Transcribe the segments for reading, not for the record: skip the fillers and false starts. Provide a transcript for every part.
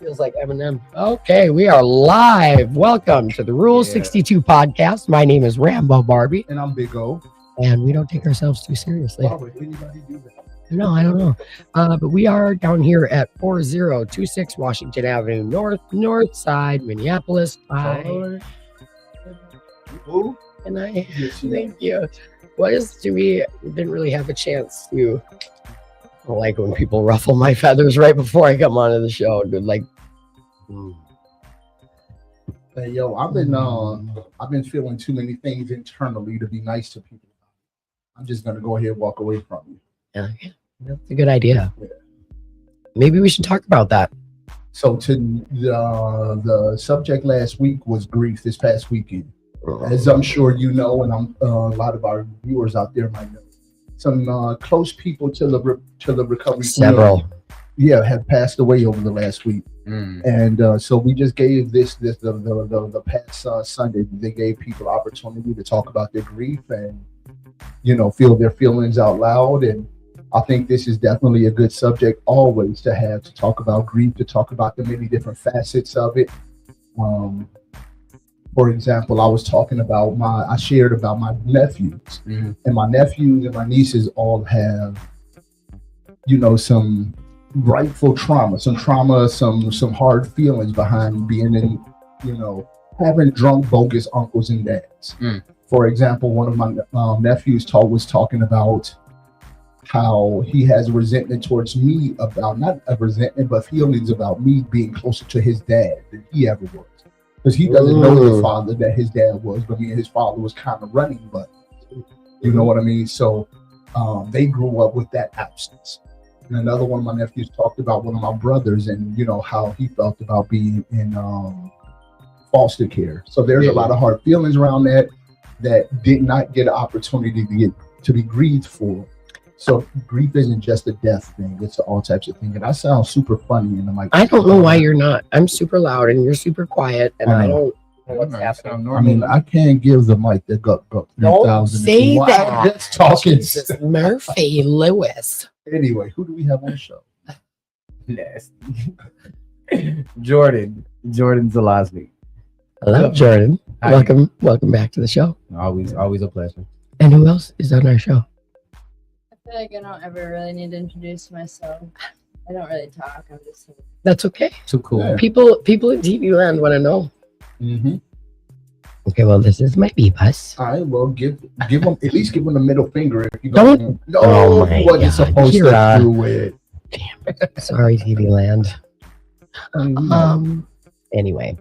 Feels like Eminem. Okay, we are live. Welcome to the Rule 62 podcast. My name is Rambo Barbie. And I'm Big O. And we don't take ourselves too seriously. Why would anybody do that? No, I don't know. But we are down here at 4026 Washington Avenue North Side, Minneapolis. Hi. Who? And I thank you. We didn't really have a chance to. I don't like when people ruffle my feathers right before I come onto the show. Dude, like, Hey, yo, I've been feeling too many things internally to be nice to people. I'm just gonna go ahead and walk away from you. Yeah, that's a good idea. Yeah. Maybe we should talk about that. So the subject last week was grief. This past weekend, as I'm sure you know, and a lot of our viewers out there might know, some close people to the recovery. Several. Have passed away over the last week. And so we just gave the past Sunday, they gave people opportunity to talk about their grief and, feel their feelings out loud. And I think this is definitely a good subject always to have, to talk about grief, to talk about the many different facets of it. For example, I shared about my nephews, and my nephews and my nieces all have, some rightful trauma, some hard feelings behind being in, having drunk, bogus uncles and dads. For example, one of my nephews was talking about how he has resentment towards me about, not a resentment, but feelings about me being closer to his dad than he ever was. Because he doesn't know the father that his dad was, but me and his father was kind of running, but you know what I mean? So they grew up with that absence. And another one of my nephews talked about one of my brothers and, how he felt about being in foster care. So there's a lot of hard feelings around that did not get an opportunity to be grieved for. So grief isn't just a death thing; it's all types of things. And I sound super funny in the mic. I don't know why you're not. I'm super loud and you're super quiet, and I don't know what's happening. I mean, I can't give the mic the go 3,000. Don't say that. Just talking. Jesus, Murphy Lewis. Anyway, who do we have on the show? Jordan Zelazny. Hello, Jordan. Hi. Welcome back to the show. Always a pleasure. And who else is on our show? I feel like I don't ever really need to introduce myself. I don't really talk. I'm just. That's okay. Too cool. Yeah. People in TV land want to know. Okay, well, this is my B-bus. All right, well, give them at least give them the middle finger if you don't. No, Oh my what God, you're supposed Kira. to do with. Damn. Sorry, TV land. Anyway,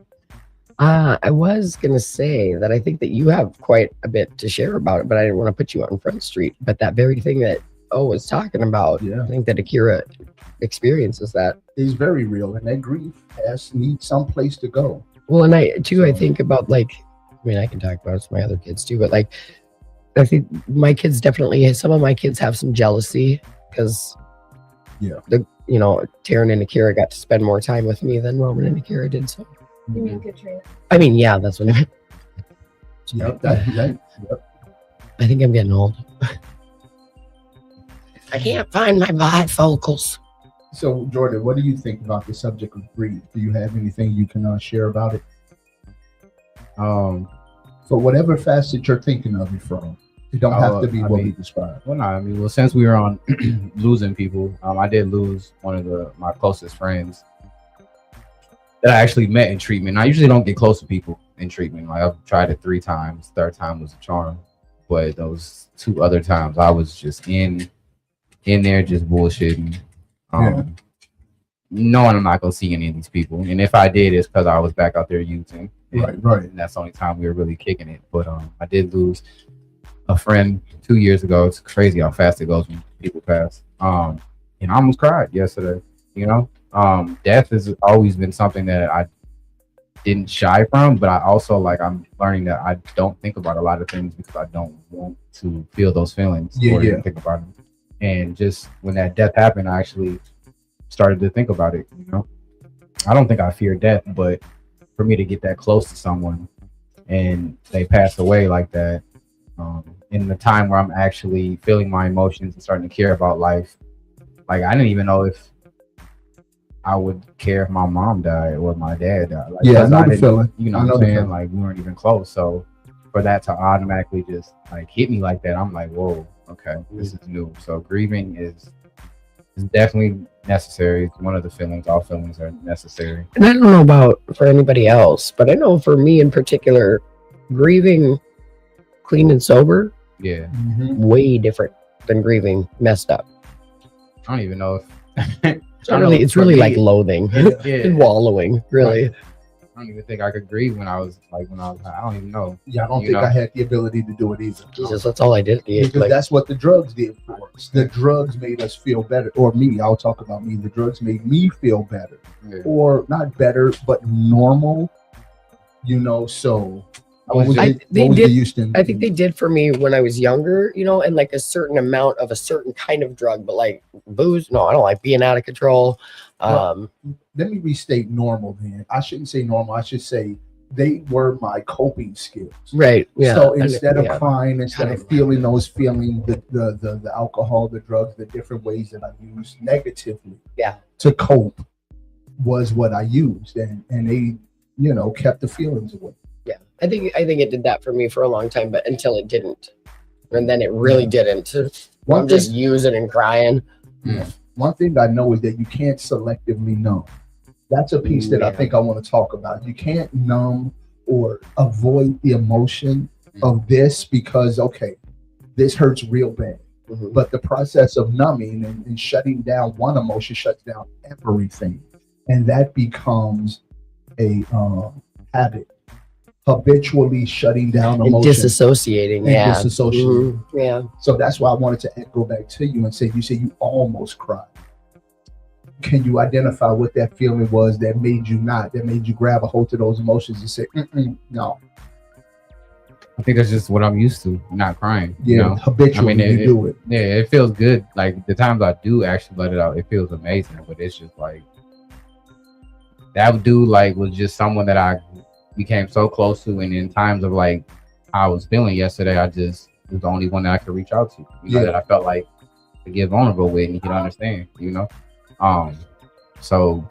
I was gonna say that I think that you have quite a bit to share about it, but I didn't want to put you on Front Street. But that very thing that was talking about, I think that Akira experiences that. Is very real, and that grief needs some place to go. Well, and I think about I can talk about it to my other kids too, but I think my kids definitely, some of my kids have some jealousy because Taryn and Akira got to spend more time with me than Roman and Akira did. So You mean Katrina? I mean, yeah, that's what I meant. Yep. I think I'm getting old. I can't find my bifocals. So, Jordan, what do you think about the subject of grief? Do you have anything you can share about it? For whatever facet you're thinking of it from. It don't have to be we described. Well, since we were on losing people, I did lose one of my closest friends that I actually met in treatment. I usually don't get close to people in treatment. I've tried it 3 times. Third time was a charm. But those 2 other times, I was just in there just bullshitting. Knowing I'm not going to see any of these people. And if I did, it's because I was back out there using. Right. And that's the only time we were really kicking it. But I did lose a friend 2 years ago. It's crazy how fast it goes when people pass. And I almost cried yesterday, Death has always been something that I didn't shy from, but I also I'm learning that I don't think about a lot of things because I don't want to feel those feelings or even think about them. And just when that death happened, I actually started to think about it. I don't think I fear death, but for me to get that close to someone and they pass away like that, in the time where I'm actually feeling my emotions and starting to care about life, I didn't even know if I would care if my mom died or my dad died. Like, Yeah, I 'cause know the didn't- feeling. You know I what know I'm the saying? feeling. Like we weren't even close. So for that to automatically just like hit me like that, I'm like, whoa, okay, this is new. So grieving is definitely necessary. It's one of the feelings. All feelings are necessary. And I don't know about for anybody else, but I know for me in particular, grieving clean and sober, Yeah. way different than grieving messed up. I don't even know if It's really like loathing yeah. and wallowing, really. I don't even think I could grieve when I was high. I don't even know. Yeah, I don't You think know? I had the ability to do it either. Jesus, that's all I did at the age. Because Like, that's what the drugs did for us. The drugs made us feel better, or me. I'll talk about me. The drugs made me feel better, Yeah. or not better, but normal. You know, so what was I- it- they what was did- the Houston? I think they did for me when I was younger, and like a certain amount of a certain kind of drug, but like booze, no, I don't like being out of control. Let me restate normal. Then I shouldn't say normal. I should say they were my coping skills. Right. Yeah. So instead of yeah. crying, instead God, of feeling those feelings, the alcohol, the drugs, the different ways that I used negatively, Yeah. to cope, was what I used, and they, kept the feelings away. Yeah. I think it did that for me for a long time, but until it didn't. And then it really didn't. I'm just using and crying. One thing I know is that you can't selectively numb. That's a piece that I think I want to talk about. You can't numb or avoid the emotion of this because, okay, this hurts real bad. Mhm. But the process of numbing and shutting down one emotion shuts down everything. And that becomes a habit. Habitually shutting down And emotion. disassociating. And Yeah. disassociating. Mhm. Yeah. So that's why I wanted to go back to you and say, you say you almost cried. Can you identify what that feeling was that made you grab a hold of those emotions and say, no? I think that's just what I'm used to, not crying. Yeah, You know? habitually you do it. Yeah, it feels good. Like the times I do actually let it out, it feels amazing. But it's just like that dude was just someone that I became so close to, and in times of like how I was feeling yesterday, I just was the only one that I could reach out to. That I felt like to get vulnerable with, and he could understand. So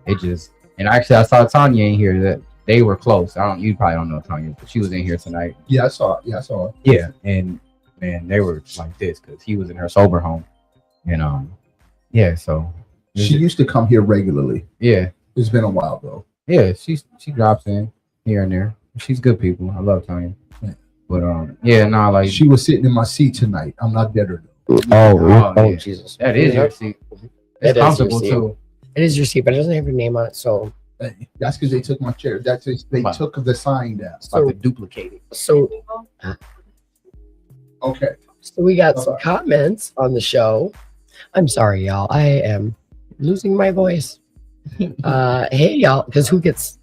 it just, and actually I saw Tanya in here that they were close. You probably don't know Tanya, but she was in here tonight. Yeah, I saw it. Yeah, and man, they were like this because he was in her sober home, and so She used to come here regularly. yeah, It's been a while though. yeah, she drops in here and there. She's good people. I love Tanya, but She was sitting in my seat tonight. I'm not better though. Oh, yeah. Jesus. that is your seat. It is It's your comfortable seat. too. It is your seat, but it doesn't have your name on it. So, Hey, that's because they took my chair. They Wow. took the sign down. It's about to duplicate it. so Okay. we got some comments on the show. I'm sorry, y'all. I am losing my voice. Hey, y'all, because who gets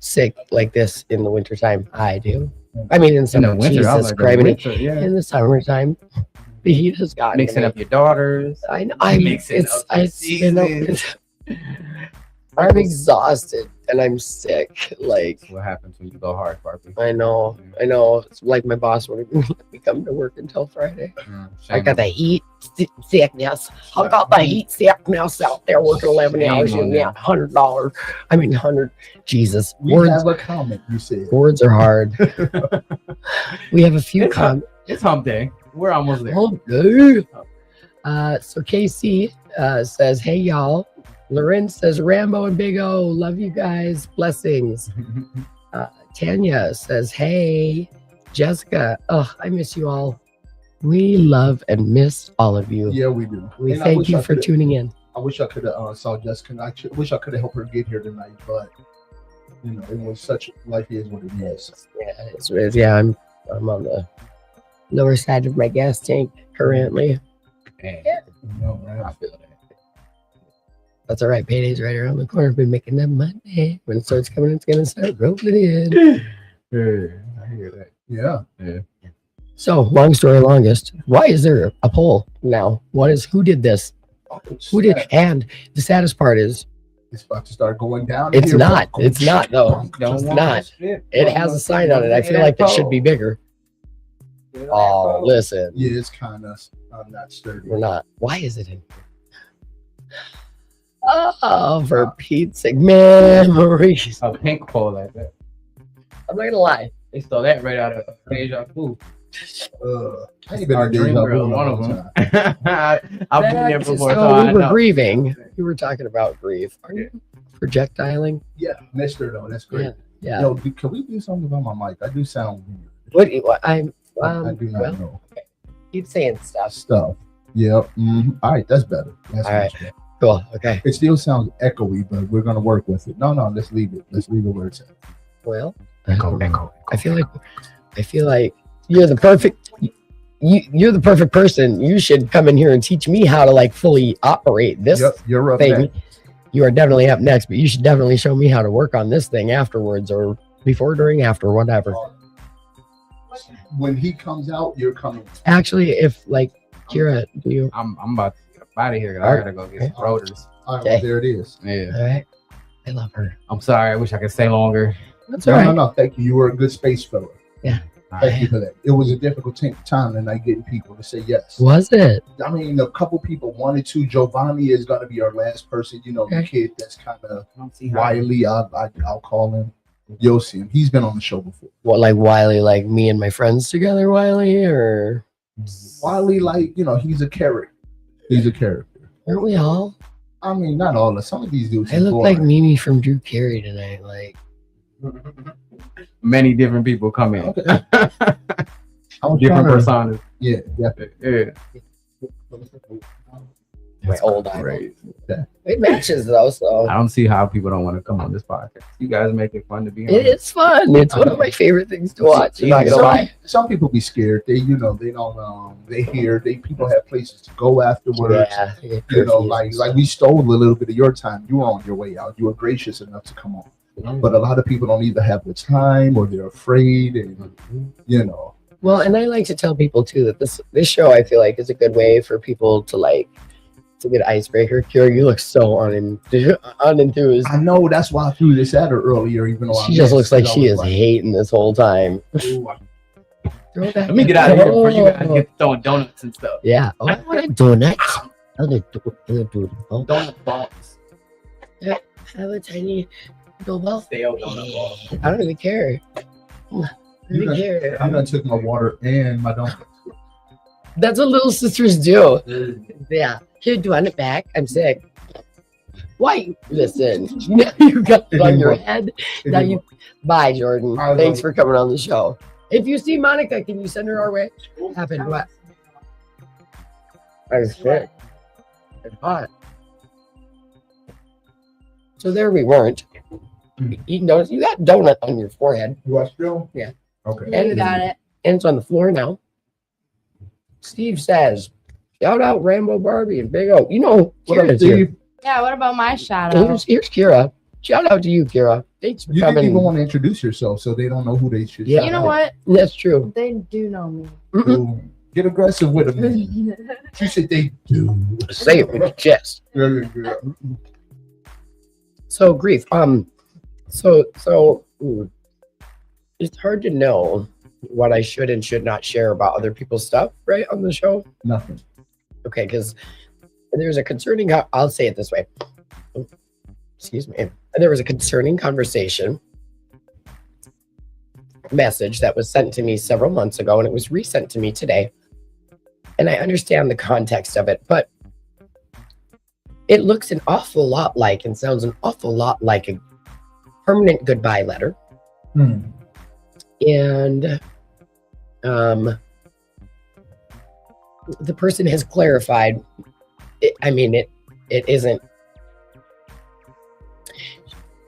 sick like this in the wintertime? I do. I mean, in In summer, the winter, I was Jesus like, Christ. yeah. In the summertime, the heat has gotten Mixing to me. up your daughters. I know. I'm mixing up the seasons. I'm exhausted and I'm sick. Like, What happens when you go hard, Barbie? I know. It's like my boss wouldn't even let me come to work until Friday. I got the heat sickness. I got the heat sickness out there working 11 Shame hours on and them. $100. I mean, 100. Jesus. We Words, have a comment, you said. words are hard. We have a few comments. It's hump day. We're almost there. Oh, no. So Casey says, hey, y'all. Loren says, Rambo and Big O, love you guys. Blessings. Tanya says, hey. Jessica, I miss you all. We love and miss all of you. Yeah, we do. We And I thank wish you I for coulda- tuning in. I wish I could have saw Jessica. I wish I could have helped her get here tonight, but it was such life is what it is. Yeah, I'm on the lower side of my gas tank currently. Man, I feel that. That's all right. Payday's right around the corner. Been making that money. When it starts coming, it's gonna start rolling in. Yeah, I hear that. Yeah. So, long story longest, why is there a poll now? Who did this? Who did? And the saddest part is, It's about to start going down. it's here. not. It's not though. Don't It's want not. shit. It has a sign on it. I feel like it should be bigger. Oh, listen, Yeah, it's kind of not sturdy. we're not. Why is it in? Oh, for Pete's sake, memories. A pink pole like that. I'm not gonna lie. They stole that right out of Deja Vu. I ain't been Our in dream Deja girl, Vu one in a of long them. time. I've been there before, so So I we were know. grieving. We were talking about grief. Are you projectiling? Yeah, Mister though, that's great. Yeah. Yo, can we do something about my mic? I do sound weird. What I'm I do not well, know keep saying stuff. stuff. Yeah. All right, that's better. That's All right. much better. Cool. Okay. It still sounds echoey, but we're gonna work with it. No, let's leave it. Let's leave it where it's at. Well, Echo. I feel like you're the perfect. You're the perfect person. You should come in here and teach me how to like fully operate this Yep, you're up thing. next. You are definitely up next, but you should definitely show me how to work on this thing afterwards, or before, during, after, whatever. When he comes out, you're coming. Actually, if like Kira, do you? I'm about to get up out of here. 'Cause I gotta go get some rotors. All right, Okay. well, there it is. Yeah. All right. I love her. I'm sorry. I wish I could stay longer. That's No, all right. no. Thank you. You were a good space filler. All Thank right. you for that. It was a difficult time tonight getting people to say yes. Was it? I mean, a couple people wanted to. Giovanni is going to be our last person. You know, the Okay. kid that's kind of I don't see how. wily. I'll call him. You'll see him. He's been on the show before. What, like Wiley, like me and my friends together, Wiley, or Wily, like, you know, he's a character. He's a character. aren't we all? I mean, not all of some of these dudes. I are look like boring. Mimi from Drew Carey tonight. Like, Many different people come in. Okay. I was Different trying to- personas. Yeah. Yeah. my old idol. Great. It matches though, so I don't see how people don't want to come on this podcast. You guys make it fun to be on. it's fun. It's one of my favorite things to watch. I'm not gonna lie. Some people be scared. They, you know, they don't. People have places to go afterwards. Yeah, You know, like we stole a little bit of your time. You were on your way out. You were gracious enough to come on. But a lot of people don't either have the time or they're afraid, and you know. Well, and I like to tell people too that this show I feel like is a good way for people to like. It's a good icebreaker. Kira, you look so unenthused. I know that's why I threw this at her earlier, even though She just looks like she is hating this whole time. Throw that Let me get out of here before you guys Oh. get throwing donuts and stuff. Yeah. Oh, I want a donut. Other donut. Oh, Donut balls. have a tiny donut. Stale donut balls. I don't even care. I don't even care. I'm gonna take my water and my donut. That's what little sisters do. Yeah. Here, do I want it back? I'm sick. Why? Listen. Now you got it on your head. Now you. Bye, Jordan. I Thanks will. for coming on the show. If you see Monica, can you send her our way? What happened? What? I was sick. It's hot. So there we weren't. Eating donuts. You got donut on your forehead. Do I still? Yeah. Okay. Yeah, you got it. And it's on the floor now. Steve says, shout out Rambo Barbie and Big O. You know, What up, Kira's here. Steve? Yeah, what about my shout out? Here's Kira. Shout out to you, Kira. Thanks for You didn't coming. even want to introduce yourself, so they don't know who they should. Yeah. You know what? That's true. They do know me. Mm-mm. Get aggressive with them. She said they do. Say it with your chest. Yeah. So grief. It's hard to know what I should and should not share about other people's stuff, right, on the show. Nothing. Okay, because there's a concerning. I'll say it this way. Excuse me. There was a concerning conversation message that was sent to me several months ago, and it was resent to me today. And I understand the context of it, but it looks an awful lot like and sounds an awful lot like a permanent goodbye letter. And the person has clarified. It isn't.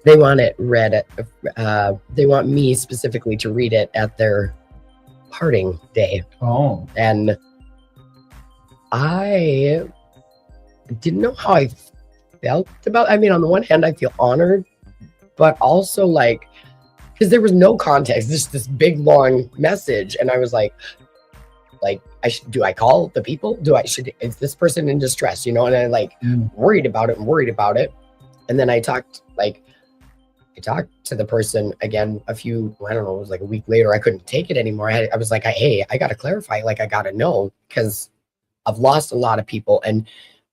They want it read. They want me specifically to read it at their parting day, Oh. and I didn't know how I felt about. On the one hand, I feel honored, but also like, because there was no context, just this big long message, and I was like, do I call the people? Is this person in distress? And I worried about it. And then I talked to the person again it was like a week later. I couldn't take it anymore. I was like, hey, I got to clarify. I got to know, because I've lost a lot of people. And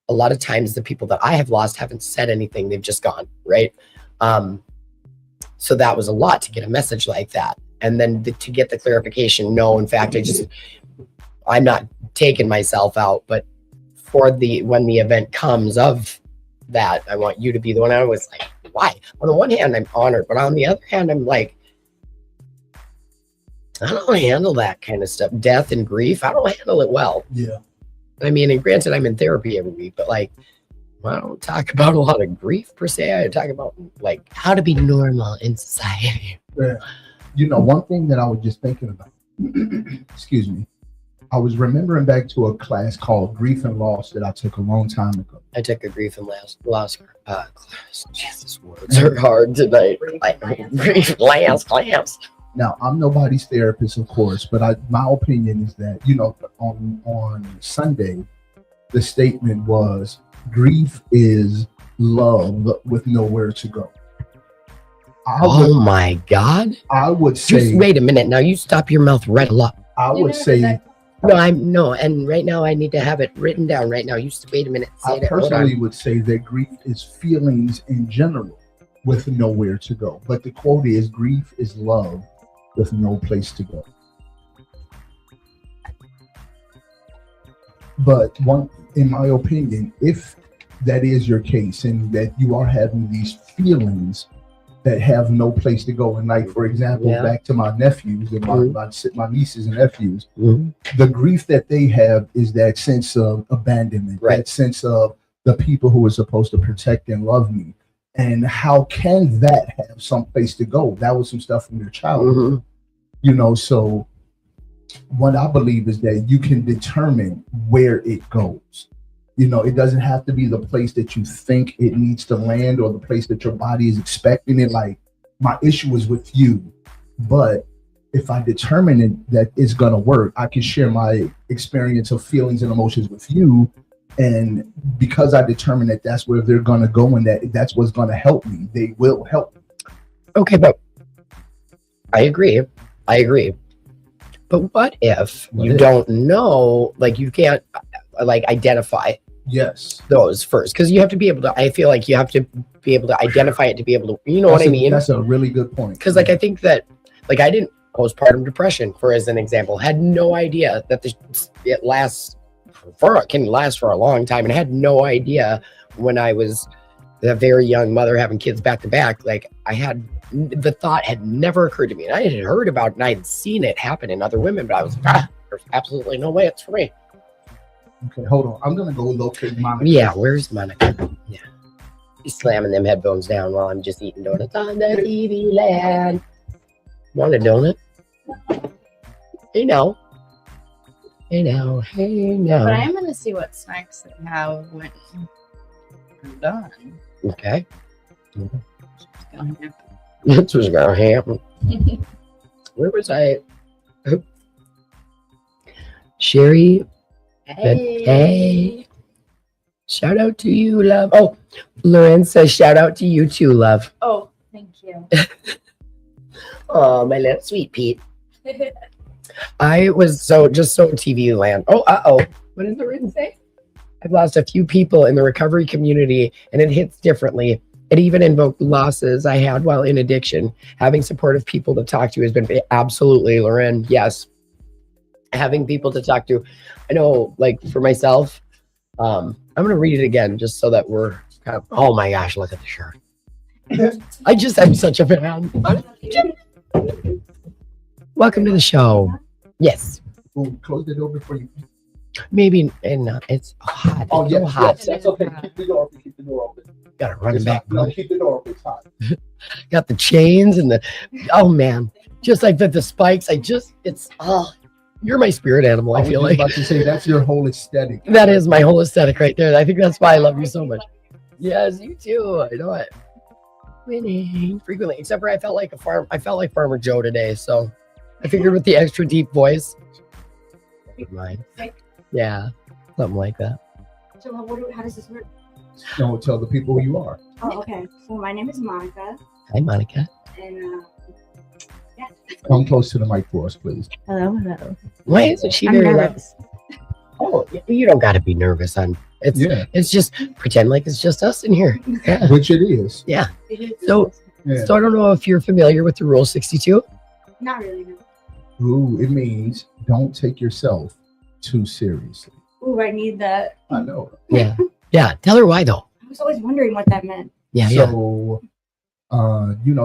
a lot of times the people that I have lost haven't said anything. They've just gone, right? So that was a lot to get a message like that. And then to get the clarification, no, in fact, I'm not taking myself out, but when the event comes of that, I want you to be the one. I was like, why? On the one hand, I'm honored, but on the other hand, I'm like, I don't handle that kind of stuff. Death and grief, I don't handle it well. Yeah. I mean, and granted, I'm in therapy every week, but like, I don't talk about a lot of grief per se. I talk about like how to be normal in society. Yeah. You know, one thing that I was just thinking about, excuse me, I was remembering back to a class called Grief and Loss that I took a long time ago. I took a grief and loss class. Jesus, words are hard tonight. Like, grief, class. Now, I'm nobody's therapist, of course, but my opinion is that, you know, on Sunday, the statement was, grief is love with nowhere to go. My God. I would say. Just wait a minute. Now you stop your mouth right a lot. I would say. No, and right now I need to have it written down right now. You wait a minute. I personally would say that grief is feelings in general with nowhere to go. But the quote is, grief is love with no place to go. But in my opinion, if that is your case and that you are having these feelings that have no place to go, and like, for example, back to my nephews and my nieces and nephews, the grief that they have is that sense of abandonment, that sense of the people who are supposed to protect and love me. And how can that have some place to go? That was some stuff from their childhood, you know. So what I believe is that you can determine where it goes. You know, it doesn't have to be the place that you think it needs to land or the place that your body is expecting it. Like, my issue is with you, but if I determine that it's going to work, I can share my experience of feelings and emotions with you. And because I determine that that's where they're going to go and that's what's going to help me, they will help me. Okay, but I agree. But what if you don't know, like you can't like identify those first? Because you have to be able to, I feel like you have to be able to identify it to be able to, you know what I mean? That's a really good point. Because like, I think that, like, I didn't postpartum depression, for as an example, had no idea that it can last for a long time, and I had no idea when I was a very young mother having kids back to back. Like, the thought had never occurred to me, and I had heard about it and I had seen it happen in other women, but I was like, there's absolutely no way it's for me. Okay, hold on. I'm gonna go locate Monica. Yeah, where's Monica? Yeah, he's slamming them headphones down while I'm just eating donuts on the TV land. Want a donut? Hey now. But I am gonna see what snacks they have when I'm done. Okay. Gonna happen. That's what's gonna happen. Where was I? Sherry. Hey. Shout out to you, love. Oh, Lauren says shout out to you too, love. Oh, thank you. Oh, my little sweet Pete. I was just so TV land. Oh, what did the written say? I've lost a few people in the recovery community, and it hits differently. It even invoked losses I had while in addiction. Having supportive people to talk to has been absolutely, Lauren. Yes. Having people to talk to. I know, like, for myself, I'm going to read it again just so that we're kind of, oh my gosh, look at the shirt. I'm such a fan. Welcome to the show. Yes. We'll close the door before you. Maybe, and it's hot. Oh, yeah, hot. Yes, that's okay. Keep the door open. Gotta run it back. No, keep the door open. It's hot. Got the chains and oh man, just like the spikes. You're my spirit animal. I feel like. About to say that's your whole aesthetic. That is my whole aesthetic right there. I think that's why I love you so much. Yes, you too. I know it. Winning frequently, except for I felt like Farmer Joe today. So I figured with the extra deep voice, mine. Yeah, something like that. So how does this work? Don't tell the people who you are. Oh, okay. So my name is Monica. Hi, Monica. And yeah. Come close to the mic for us, please. Hello. Why isn't she I'm very nervous. Oh, you don't got to be nervous on It's just pretend like it's just us in here. Yeah. Which it is. Yeah. It is- So- Yeah. So I don't know if you're familiar with the Rule 62. Not really. No. Ooh, it means don't take yourself too seriously. Ooh, I need that. I know. Yeah. Yeah. Tell her why though. I was always wondering what that meant. Yeah. Yeah. So,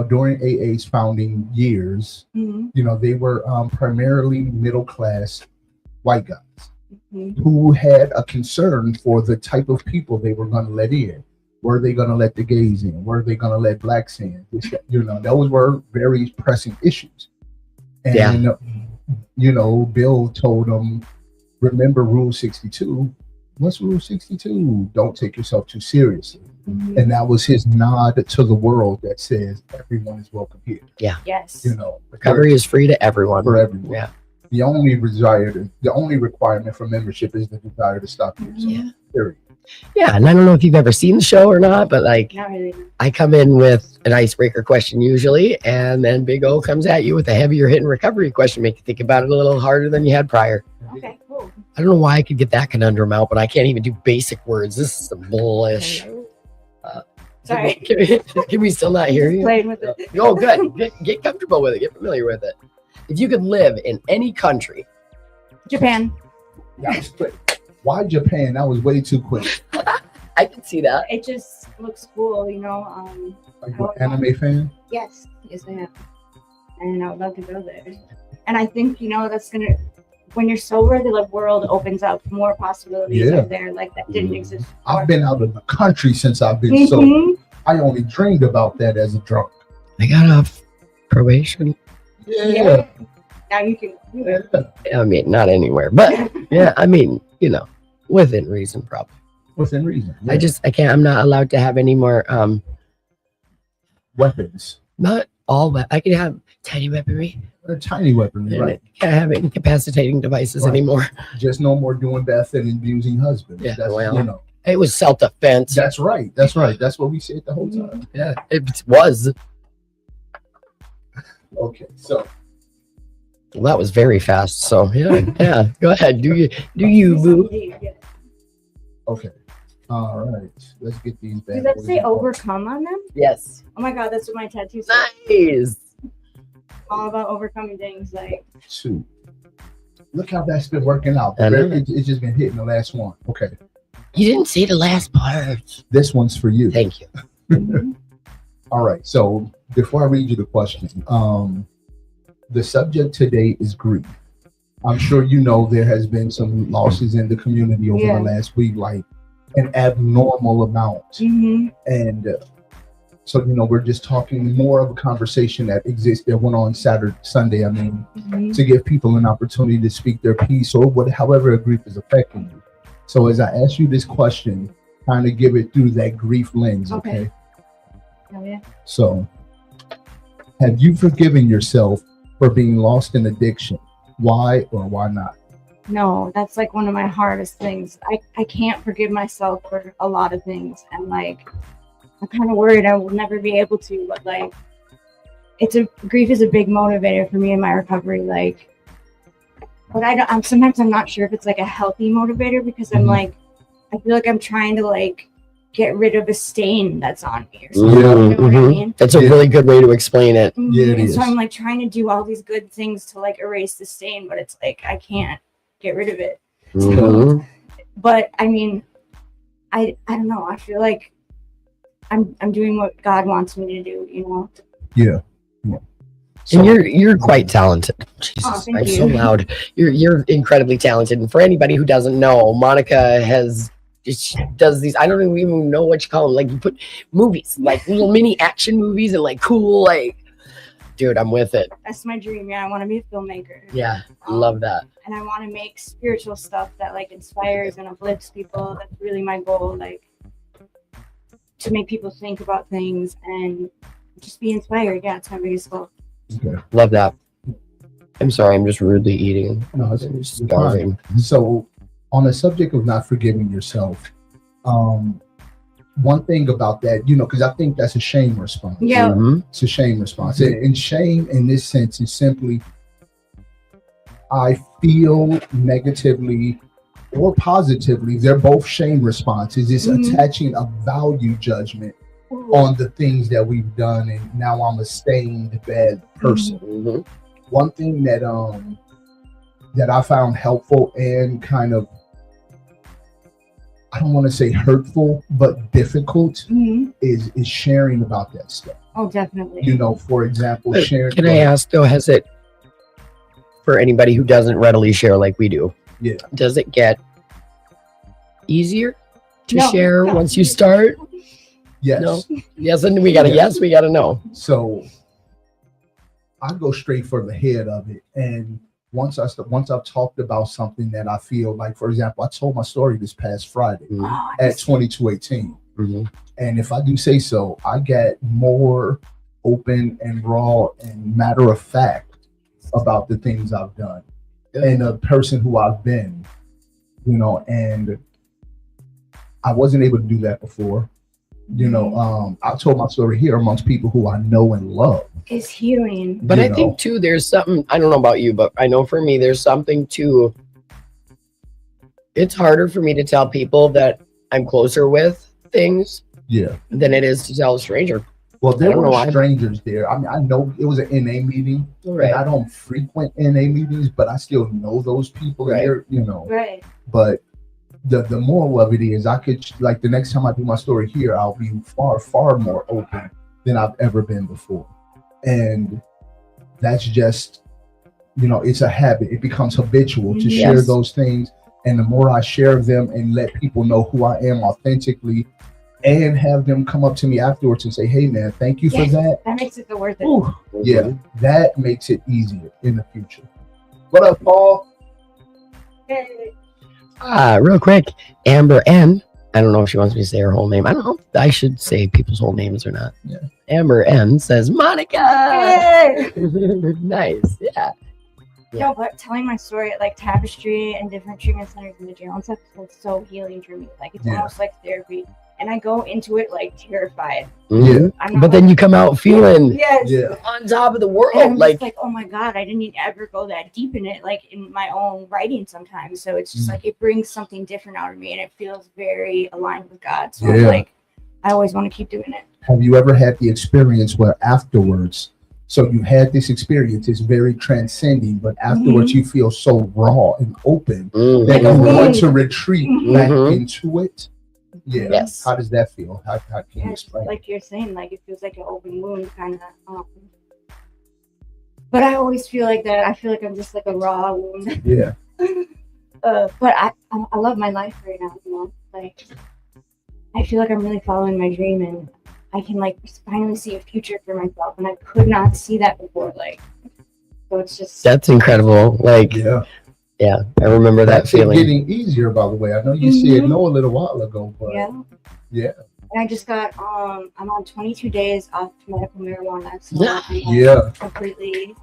during AA's founding years, Mm-hmm. they were primarily middle class white guys Mm-hmm. who had a concern for the type of people they were going to let in. Were they going to let the gays in? Were they going to let blacks in? Those were very pressing issues. And, Bill told them, remember Rule 62. What's Rule 62? Don't take yourself too seriously. Mm-hmm. And that was his nod to the world that says everyone is welcome here. Yes. Recovery is free to everyone. for everyone. Yeah. The only requirement for membership is the desire to stop yourself. Yeah. Period. Yeah. And I don't know if you've ever seen the show or not, but like Not really. I come in with an icebreaker question usually, and then Big O comes at you with a heavier hitting recovery question, make you think about it a little harder than you had prior. Okay, cool. I don't know why I could get that conundrum out, but I can't even do basic words. This is some bullish. Sorry. Can we still not hear you? Playing with it. Oh, good. Get comfortable with it. Get familiar with it. If you could live in any country, Japan. That was quick. Why Japan? That was way too quick. I can see that. It just looks cool, Like what, anime fan? Yes, I am. And I would love to go there. And I think, that's gonna, when you're sober, the world opens up more possibilities Yeah. out there like that didn't exist before. I've been out of the country since I've been sober. Mhm. I only dreamed about that as a drunk. I got off probation. Yeah. Now you can do it. Yeah. I mean, not anywhere, but yeah, I mean, within reason, probably. Within reason. Yeah. I can't, I'm not allowed to have any more, weapons. not all that. I can have tiny weaponry. A tiny weapon, And right? I can't have incapacitating devices Right. anymore. Just no more doing bad and abusing husbands. Yeah, That's, well. It was self-defense. That's right. That's right. That's what we said the whole time. Yeah, it was. Okay, so Well, that was very fast. So yeah. Go ahead. Do you, boo? Yeah. okay. All right. Let's get these back. Does that say overcome on them? Yes. Oh my god, that's what my tattoo says. Nice. All about overcoming things like Two. Look how that's been working out. I know. It's just been hitting the last one. Okay. You didn't say the last part. This one's for you. Thank you. All right. So before I read you the question, the subject today is grief. I'm sure there has been some losses in the community over Yeah. the last week, like an abnormal amount. And so, we're just talking more of a conversation that went on Sunday, to give people an opportunity to speak their piece or however grief is affecting you. So as I ask you this question, kind of give it through that grief lens, okay? Oh yeah. So, have you forgiven yourself for being lost in addiction? Why or why not? No, that's like one of my hardest things. I can't forgive myself for a lot of things, and I'm kind of worried I will never be able to. But grief is a big motivator for me in my recovery. But I'm sometimes I'm not sure if it's a healthy motivator because I'm I feel like I'm trying to get rid of a stain that's on me or something. You know what I mean? That's a really good way to explain it. Yeah, it And is. so I'm trying to do all these good things to erase the stain, but it's I can't get rid of it. Mhm. But I don't know. I feel like I'm doing what God wants me to do. Yeah. And you're quite talented. Jesus, Oh, thank I'm you. so loud. You're incredibly talented. And for anybody who doesn't know, Monica she does these. I don't even know what you call them. You put movies, little mini action movies, and cool. Dude, I'm with it. That's my dream. Yeah, I want to be a filmmaker. Yeah, love that. And I want to make spiritual stuff that inspires and uplifts people. That's really my goal. To make people think about things and just be inspired. Yeah, it's my biggest goal. Okay. Love that. I'm sorry, I'm just rudely eating. No, I'm it's starving. So, on the subject of not forgiving yourself, one thing about that, because I think that's a shame response. Yeah. Mhm. It's a shame response. And shame in this sense is simply, I feel negatively or positively, they're both shame responses. It's Mhm. attaching a value judgment on the things that we've done, and now I'm a stained bad person. Mhm. One thing that I found helpful and kind of, I don't want to say hurtful, but difficult Mhm. is sharing about that stuff. Oh, definitely. You know, for example, But sharing. Can I ask though, has it, for anybody who doesn't readily share like we do, Yeah. does it get easier to No, share no. once you start? Yes. No. Yes, and we gotta Yes. we gotta know. So I go straight for the head of it, and once I've talked about something that I feel like, for example, I told my story this past Friday Mhm. Oh, at 2218, Mhm. and if I do say so, I get more open and raw and matter of fact about the things I've done and the person who I've been, you know, and I wasn't able to do that before. You know, I told my story here amongst people who I know and love. It's healing. But You I know. think too, there's something, I don't know about you, but I know for me, there's something to, it's harder for me to tell people that I'm closer with things Yeah. than it is to tell a stranger. Well, there I don't were know why. strangers there. I mean, I know it was an NA meeting, and I don't frequent NA meetings, but I still know those people. And Right. they're, you know, Right. but the moral of it is, I could, like, the next time I do my story here, I'll be far more open than I've ever been before, and that's just, you know, it's a habit. It becomes habitual to share Yes. those things, and the more I share them and let people know who I am authentically, and have them come up to me afterwards and say, "Hey, man, thank you for Yes. that." That makes it so worth it. Ooh, Mhm. yeah, that makes it easier in the future. What up, Paul? Hey. Real quick, Amber N. I don't know if she wants me to say her whole name. I don't know if I should say people's whole names or not. Yeah. Amber N says Monica. Hey. Nice. Yeah. No, but telling my story at like Tapestry and different treatment centers in the jail and stuff was so healing for me. Like it's Yeah. almost like therapy. And I go into it like terrified. Mhm. I'm not But then like- you come out feeling Yes. Yeah, on top of the world. And I'm Like, just like, oh my God, I didn't ever go that deep in it, like in my own writing sometimes. So it's just like it brings something different out of me and it feels very aligned with God. So I'm Yeah. like, I always want to keep doing it. have you ever had the experience where afterwards, so you had this experience, it's very transcending, but afterwards you feel so raw and open mhm. that you Mhm. want to retreat back Mhm. into it? Yeah. Yes. How does that feel? How can you Yeah, explain? like you're saying, like it feels like an open wound kind of. But I always feel like that. I feel like I'm just like a raw wound. Yeah. But I love my life right now. You know, like I feel like I'm really following my dream, and I can like finally see a future for myself, and I could not see that before. Like, so it's just That's incredible. Like, Yeah. yeah, I remember that That's it feeling. getting easier, by the way. I know you said no a little while ago, but yeah. yeah. And I just got I'm on 22 days off medical marijuana, so Yeah. I'm, like, Yeah. completely.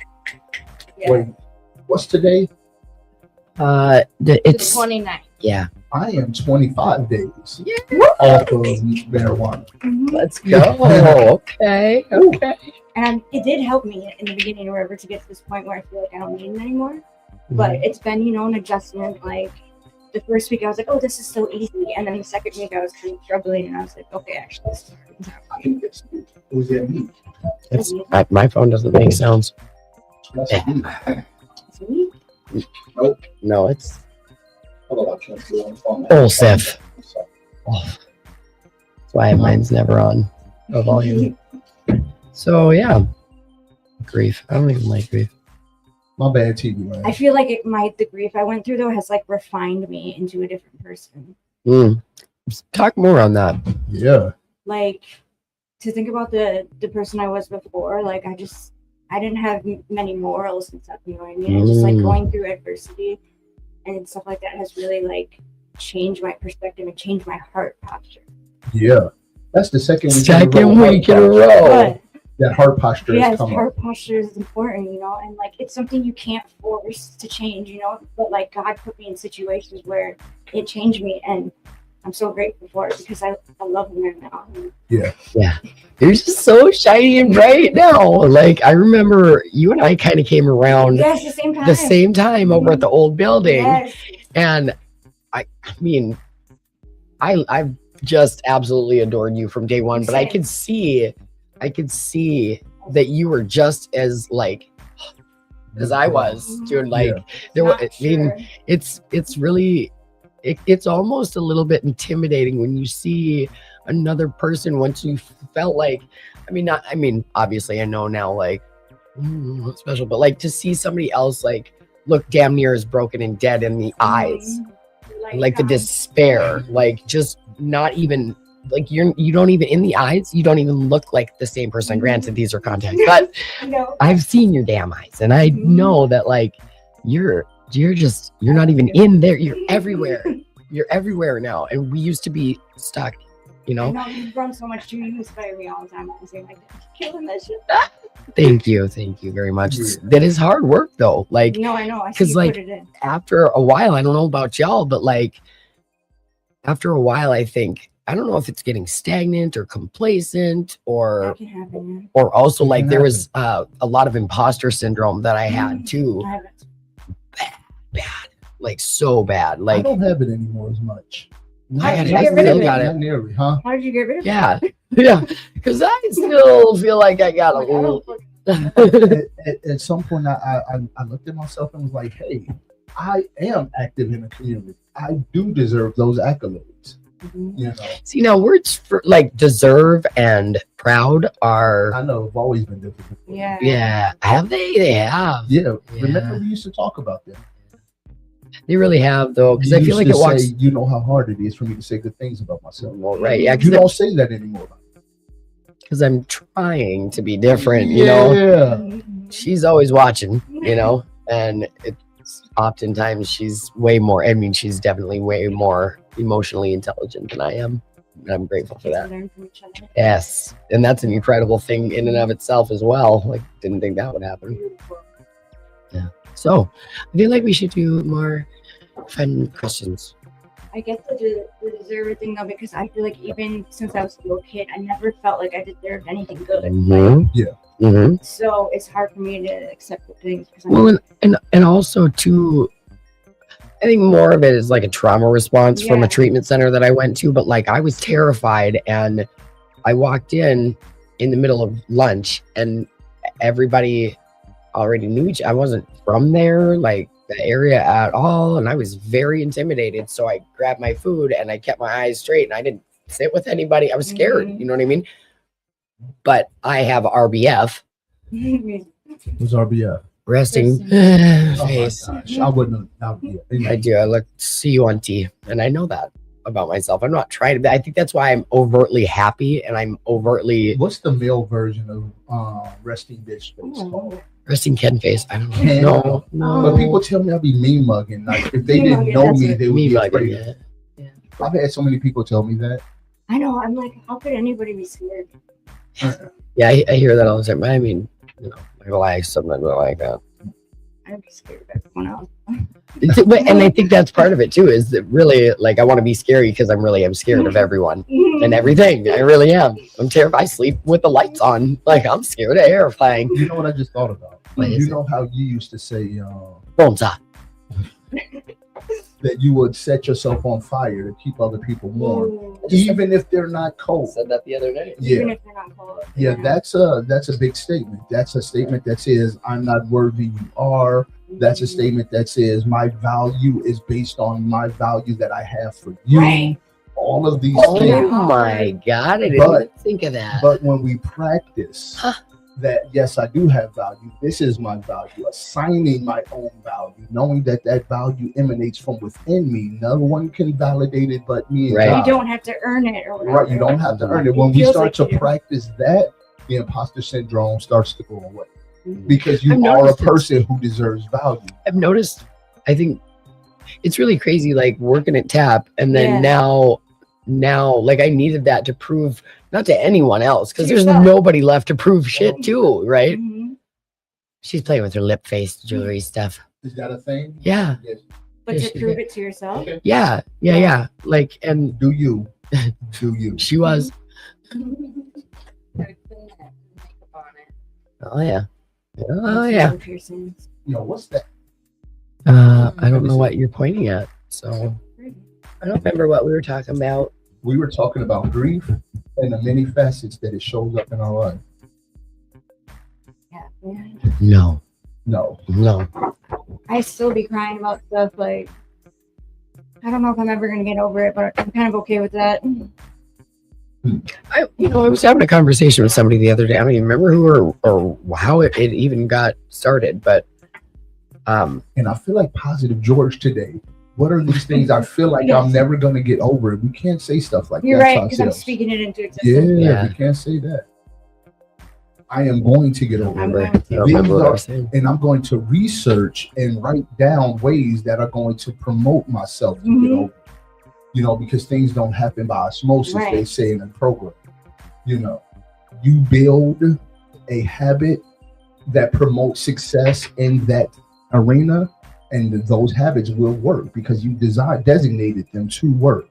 Yeah. Wait, what's today? It's 29. yeah. I am 25 days Yeah. off of marijuana. Mhm. Let's go. Okay. Okay. And it did help me in the beginning, or whatever, to get to this point where I feel like I don't need it anymore. But it's been, you know, an adjustment. Like the first week, I was like, "Oh, this is so easy," and then the second week, I was kind of struggling, and I was like, "Okay, actually, this is I think it's was that me? It's my phone doesn't make sounds. That's me. me." No, it's Hold on, I can't see on the phone. Oh, Seth. off. That's why mine's never on a volume. So yeah, grief. I don't even like grief. My bad, TV man. I feel like the grief I went through though has like refined me into a different person. Talk more on that. Yeah. Like to think about the person I was before, like I didn't have many morals and stuff, you know what I mean? And just like going through adversity and stuff like that has really like changed my perspective and changed my heart posture. Yeah. That's the second week Week in a row. But that heart posture has yes, come up. heart posture is important, you know, and like it's something you can't force to change, you know, but like God put me in situations where it changed me, and I'm so grateful for it because I love him right now. Yeah. You're just so shiny and bright now. Like I remember you and I kind of came around Yes, the same time. the same time over at the old building. Yes. And I mean, I've just absolutely adored you from day one, but I could see that you were just as like as I was, dude. Like there were, I mean, it's really, it's almost a little bit intimidating when you see another person once you felt like, I mean, obviously I know now, like, special, but like to see somebody else like look damn near as broken and dead in the eyes, like the despair, like just not even like you don't even in the eyes, you don't even look like the same person. Granted, these are contacts, but I've seen your damn eyes, and I know that like you're not even in there. You're everywhere. You're everywhere now, and we used to be stuck. You know. I know you've grown so much too. You inspire me all the time. I say like, killing that shit. Thank you very much. That is hard work though. Like, no, I know. Because like after a while, I don't know about y'all, but like after a while, I think I don't know if it's getting stagnant or complacent or also like there was a lot of imposter syndrome that I had too. Bad, like so bad. Like I don't have it anymore as much. I still got it. Not nearly, huh? How did you get rid of it? Yeah, because I still feel like I got a little. At some point, I looked at myself and was like, "Hey, I am active in the community. I do deserve those accolades." You know. See, now words for like deserve and proud are. I know, have always been difficult. Yeah. Have they? They have. Yeah. Remember we used to talk about that. They really have though, because I feel like it walks. You know how hard it is for me to say good things about myself. Well, right? Yeah. You don't say that anymore. Because I'm trying to be different. You know. She's always watching. You know, and it's oftentimes she's way more. I mean, she's definitely way more emotionally intelligent than I am. And I'm grateful for that. Learn from each other. Yes, and that's an incredible thing in and of itself as well. Like, didn't think that would happen. Yeah. So, I feel like we should do more fun questions. I get the deserve thing though, because I feel like even since I was a little kid, I never felt like I deserved anything good. So it's hard for me to accept the things. Well, and also too, I think more of it is like a trauma response from a treatment center that I went to. But like I was terrified, and I walked in the middle of lunch, and everybody already knew I wasn't from there, like the area at all, and I was very intimidated. So I grabbed my food and I kept my eyes straight, and I didn't sit with anybody. I was scared, you know what I mean? But I have RBF. What's RBF? Resting face. Oh my gosh, I wouldn't. I do. I see you on T, and I know that about myself. I'm not trying to. I think that's why I'm overtly happy, and I'm overtly. What's the male version of resting bitch face called? Resting Ken face. I don't know. No. But people tell me I'd be mean mugging. Like if they didn't know me, they would be afraid. Yeah. I've had so many people tell me that. I know. I'm like, how could anybody be scared? Yeah, I hear that all the time. I mean, you know, I like something like that. I'd be scared of everyone else. And I think that's part of it too, is that really like I want to be scary because I'm scared of everyone and everything. I really am. I'm terrified. I sleep with the lights on. Like I'm scared of terrifying. You know what I just thought about? You know how you used to say Bonza. that you would set yourself on fire to keep other people warm, even if they're not cold. I said that the other day. Even if they're not cold. Yeah, that's a big statement. That's a statement that says I'm not worthy, you are. That's a statement that says my value is based on my value that I have for you. Right. All of these Oh things. my God, I didn't even think of that. But when we practice that, yes, I do have value. This is my value. Assigning my own value, knowing that that value emanates from within me. No one can validate it but me. Right. God. You don't have to earn it or whatever. Right. You don't have to earn it. When we start to practice that, the imposter syndrome starts to go away. Because you are a person who deserves value. I've noticed, I think it's really crazy, like working at TAP, and then now, like I needed that to prove, not to anyone else, because there's nobody left to prove shit to, right? She's playing with her lip face jewelry stuff. Is that a thing? Yeah. Yes. But to prove it to yourself? Okay. Yeah. Like, and do you? She was. Oh yeah. Oh yeah. You know, what's that? I don't know what you're pointing at. So I don't remember what we were talking about. We were talking about grief and the many facets that it shows up in our life. Yeah. No. I still be crying about stuff like I don't know if I'm ever gonna get over it, but I'm kind of okay with that. I was having a conversation with somebody the other day. I don't even remember who or how it even got started, but And I feel like Positive George today. What are these things I feel like I'm never gonna get over it? We can't say stuff like You're that. right, to because I'm ourselves. speaking it into existence. Yeah, we can't say that. I am going to get over it. I don't remember what I was saying. And I'm going to research and write down ways that are going to promote myself to get over it. You know, because things don't happen by osmosis, they say in the program. You know, you build a habit that promotes success in that arena, and those habits will work because you designated them to work.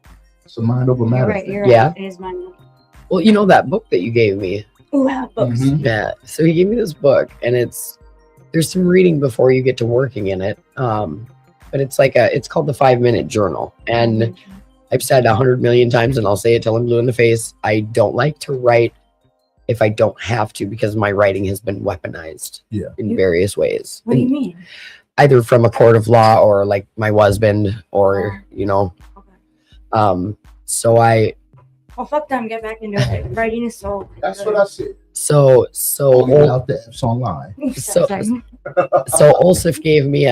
So mind over matter. You're right. Yeah. It is mine. Well, you know that book that you gave me. Ooh, I love books. Yeah. So he gave me this book, and there's some reading before you get to working in it. But it's called the 5-Minute Journal, and I've said 100 million times, and I'll say it till I'm blue in the face. I don't like to write if I don't have to, because my writing has been weaponized in various ways. What do you mean? Either from a court of law or like my husband or, Okay. So Well, fuck them. Get back into it. Writing is so. That's what I said. So Out the apps online. So Olsif gave me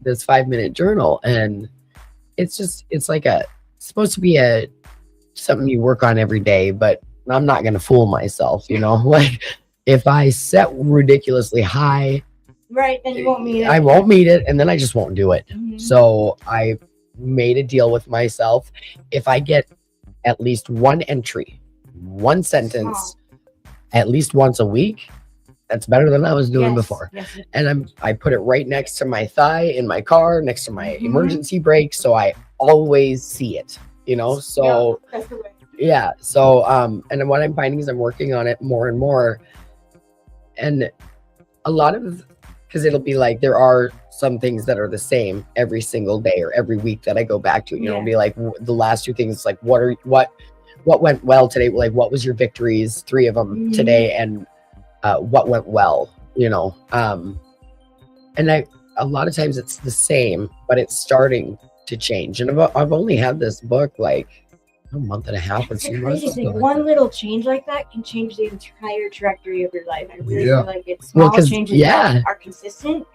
this 5-minute journal, and it's supposed to be something you work on every day, but I'm not gonna fool myself, like if I set ridiculously high, right, then you won't meet it. I won't meet it, and then I just won't do it. Mhm. So I made a deal with myself. If I get at least one entry, one sentence, at least once a week, that's better than I was doing before. Yes. And I put it right next to my thigh in my car, next to my emergency brake, so I always see it. So Yeah, that's the way. yeah. So and then what I'm finding is I'm working on it more and more, and a lot of, because it'll be like there are some things that are the same every single day or every week that I go back to. It'll be like the last 2 things, like what went well today, like what was your victories, 3 of them today, and what went well, and a lot of times it's the same, but it's starting to change. And I've only had this book like a month and a half or 2 months. Crazy thing. One little change like that can change the entire trajectory of your life. I really feel like it's small changes that are consistent.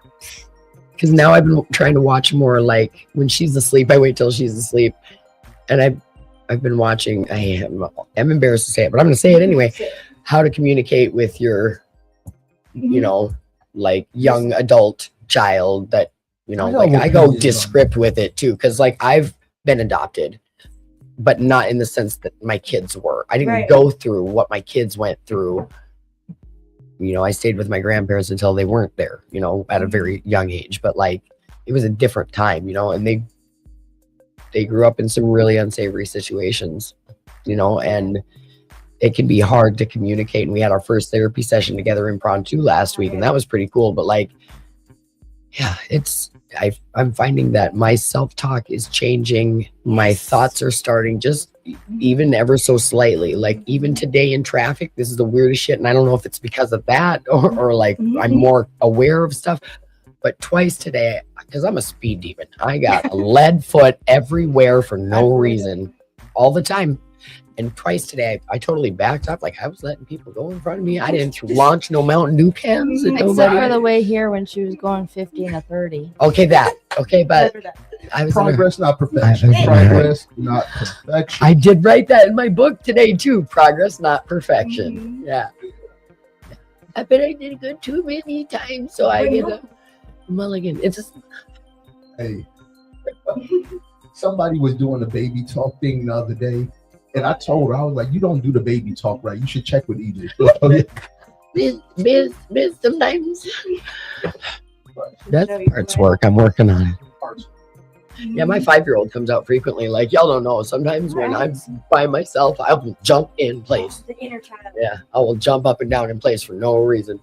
Because now I've been trying to watch more, like when she's asleep, I wait till she's asleep, and I've been watching. I'm embarrassed to say it, but I'm going to say it anyway. How to communicate with your, like young adult child that, like I go descript with it too. Cause like I've been adopted, but not in the sense that my kids were. I didn't go through what my kids went through. I stayed with my grandparents until they weren't there, at a very young age, but like it was a different time, and they grew up in some really unsavory situations, and it can be hard to communicate. And we had our first therapy session together in Pronto last week, and that was pretty cool. But like, yeah, I'm finding that my self-talk is changing. My thoughts are starting just even ever so slightly. Like even today in traffic, this is the weirdest shit. And I don't know if it's because of that or like I'm more aware of stuff. But twice today, because I'm a speed demon, I got a lead foot everywhere for no reason all the time. And twice today, I totally backed up. Like I was letting people go in front of me. I didn't launch no Mountain Dew cans. Except for the way here when she was going 50 and a 30. Okay, but I was progress, not perfection. Progress, not perfection. I did write that in my book today too. Progress, not perfection. Yeah. I bet I did good too many times, so I get a mulligan. It's just. Hey, somebody was doing the baby talk thing the other day. And I told her, I was like, you don't do the baby talk right. You should check with Egypt. Biz, sometimes. That's parts work. I'm working on it. Yeah, my 5-year-old comes out frequently. Like, y'all don't know. Sometimes when I'm by myself, I will jump in place. The inner child. Yeah, I will jump up and down in place for no reason.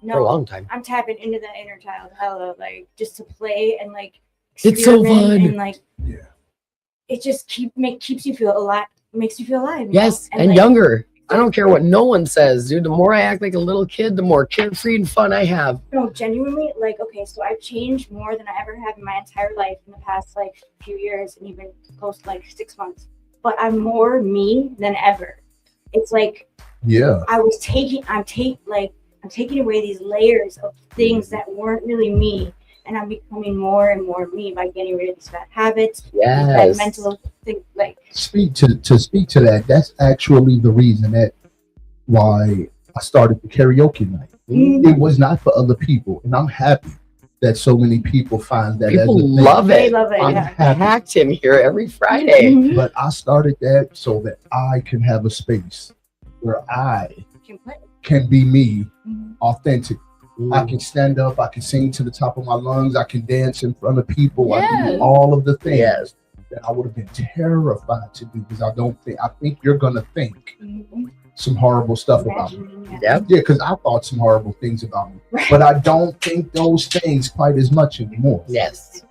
For a long time. I'm tapping into that inner child hella, like, just to play and, like, it's so fun. And, like, it just keeps you feel alive, makes you feel alive. you Yes, know? and like, younger. I don't care what no one says, dude. The more I act like a little kid, the more carefree and fun I have. No, genuinely, like, okay, so I've changed more than I ever have in my entire life in the past like few years and even close to like 6 months. But I'm more me than ever. It's like Yeah. I'm taking away these layers of things that weren't really me, and I'm becoming more and more me by getting rid of these bad habits, these bad Yes. mental things. Like, Speak to that. That's actually the reason that why I started the karaoke night. It was not for other people, and I'm happy that so many people find that People as a thing. love they it. love it. I'm Yeah. happy. Packed in here every Friday. Mhm. But I started that so that I can have a space where I can be me, Mhm. authentic. I can stand up, I can sing to the top of my lungs, I can dance in front of people, I can do Yes. all of the things Yes. that I would have been terrified to do because I think you're gonna think Mhm. some horrible stuff about me. Imagining, Yep. Yeah, because I thought some horrible things about me. Right. But I don't think those things quite as much anymore. Yes.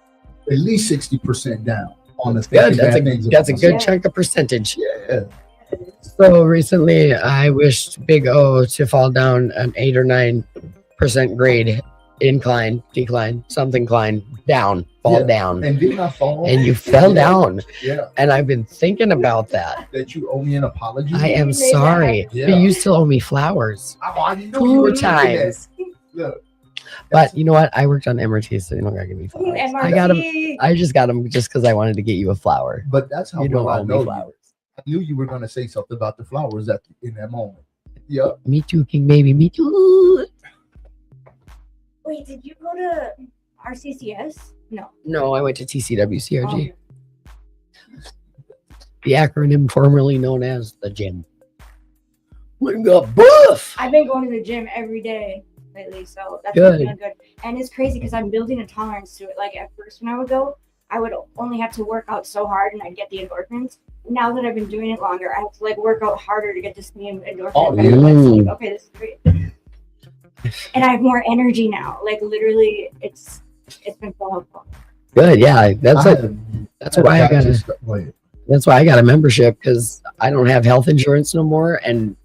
At least 60% down on the Good. thinking bad things That's a about good Yeah. chunk of percentage. myself. Yeah. So recently, I wished Big O to fall down an 8 or 9% grade, decline, something climb, down, fall Yeah. down, And didn't I fall? and you fell Yeah. down. Yeah. And I've been thinking about that. That you owe me an apology. I am Say that. sorry, Yeah. but you still owe me flowers I knew you 2 were thinking that. times. Look. But you know what? I worked on MRT, so you don't gotta give me flowers. I got them. I just got them just because I wanted to get you a flower. But that's how You don't well I owe know me you. flowers. I knew you were gonna say something about the flowers in that moment. Yep. Me too, King Baby. Me too. Wait, did you go to RCCS? No. No, I went to TCWCRG, Oh. the acronym formerly known as the gym. We got buff. I've been going to the gym every day lately, so that's Good. been good. And it's crazy because I'm building a tolerance to it. Like at first, when I would go, I would only have to work out so hard, and I'd get the endorphins. Now that I've been doing it longer, I have to like work out harder to get the same endorphins. Oh, benefits. yeah. Like, okay, this is great. And I have more energy now. Like literally, it's been so helpful. Good, yeah. That's why I got Wait. That's why I got a membership, because I don't have health insurance no more. And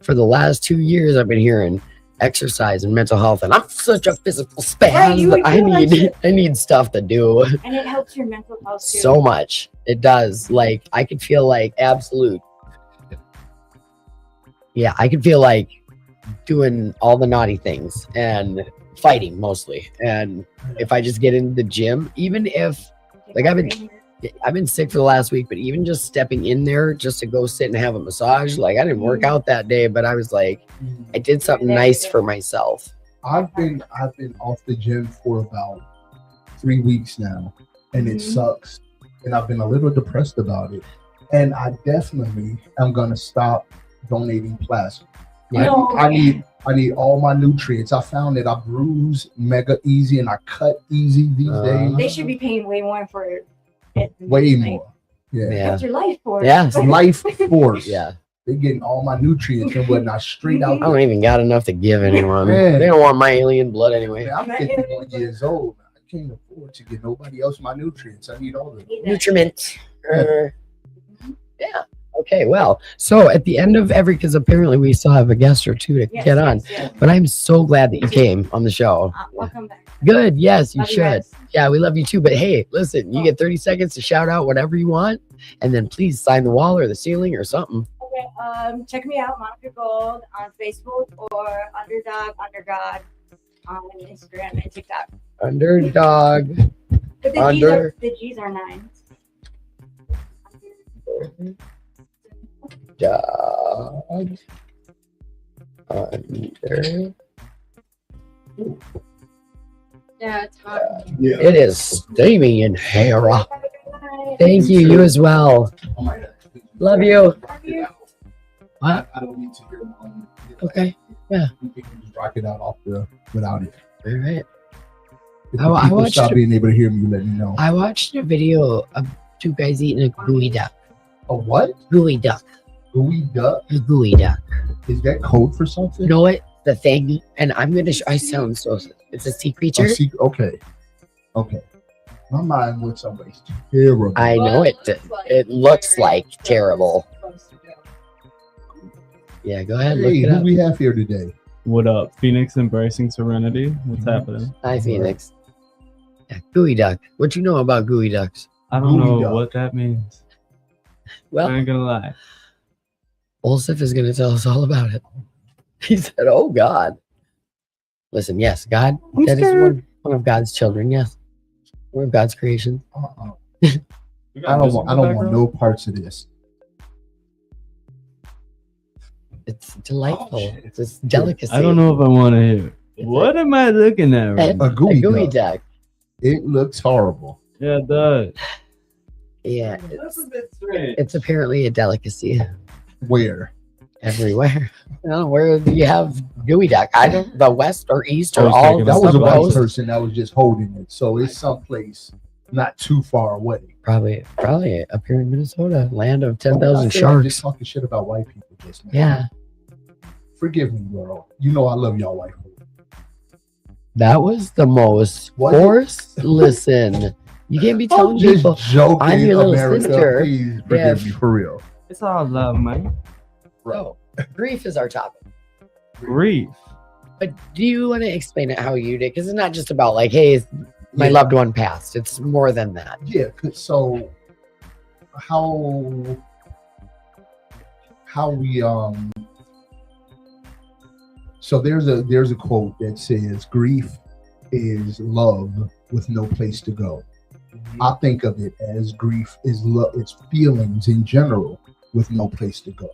for the last 2 years, I've been hearing exercise and mental health, and I'm such a physical spaz. Right, you that I feel like need it. I need stuff to do And it helps your mental health too. so much. It does. Like I could feel like absolute. Yeah, I could feel like doing all the naughty things and fighting mostly. And if I just get into the gym, even if like I've been sick for the last week, but even just stepping in there just to go sit and have a massage, like I didn't work out that day, but I was like, I did something nice for myself. I've been off the gym for about 3 weeks now, and it Mhm. sucks. And I've been a little depressed about it. And I definitely am gonna stop donating plasma. No. I need all my nutrients. I found that I bruise mega easy and I cut easy these days. They should be paying way more for it. Way Like, more. Yeah. Yeah. What's your life for? Yeah. Life force. Yeah. They're getting all my nutrients and whatnot straight I out. don't even got enough to give anyone. Man. They don't want my alien blood anyway. Man, I'm 51 years old. I can't afford to give nobody else my nutrients. I need all of it. Nutriment. Yeah. Okay. Well, so at the end of every, because apparently we still have a guest or two to Yes, get on, yes. but I'm so glad that you came on the show. I'll come back. Good. Yes, you Love should. guys. Yeah, we love you too. But hey, listen, you get 30 seconds to shout out whatever you want, and then please sign the wall or the ceiling or something. Okay, check me out, Monica Gold, on Facebook or Underdog Undergod on Instagram and TikTok. Underdog. But Under- the G's are 9. Dog. Under. Yeah, it's hot. Yeah. It is steamy in here. Thank you. You as well. Love you. What? I don't need to hear mom. Okay. Yeah. You can just rock it out without it. All right. If I the people watched stop it. being able to hear me, let me know. I watched a video of 2 guys eating a gooey duck. A what? Gooey duck. Gooey duck? A gooey duck. Is that code for something? You know what? The thing, and I'm gonna. I sound so. It's a sea creature. Okay. Okay. My mind went someplace terrible. I know it. It looks like terrible. Yeah, go ahead. Look Hey, it who up. we have here today? What up? Phoenix embracing serenity? What's happening? Hi, Phoenix. Yeah, gooey duck. What you know about gooey ducks? I don't Gooey know duck. what that means. Well, I ain't gonna lie. Olsef is going to tell us all about it. He said, "Oh God." Listen, yes, God. I'm That is scared. one of God's children. Yes, one of God's creations. Uh-uh. You got I don't music want. in I the don't want background? no parts of this. It's delightful. Oh, shit. It's this delicacy. I don't know if I want to hear it. It's What am I looking at right And now? A gooey, a gooey duck. duck. It looks horrible. Yeah, it does. Yeah, That's a bit strange. it's apparently a delicacy Where? everywhere. Well, where do you have gooey duck? Either the west or east I or was all thinking the That was a white coast. person that was just holding it, so it's someplace not too far away. Probably up here in Minnesota, land of 10,000 I feel like I'm sharks. just talking shit about white people just now. Yeah, Forgive me, girl. You know I love y'all white people. that was the most Was it? forced. Listen, you can't be telling I'm just people. joking, I'm your little America. sister. Please forgive Yeah. me for real. It's all love, man. So, grief is our topic. Grief. But do you want to explain it how you did? Because it's not just about like, hey, my Yeah. loved one passed. It's more than that. Yeah. So how we so there's a quote that says grief is love with no place to go. I think of it as grief is love, it's feelings in general with no place to go.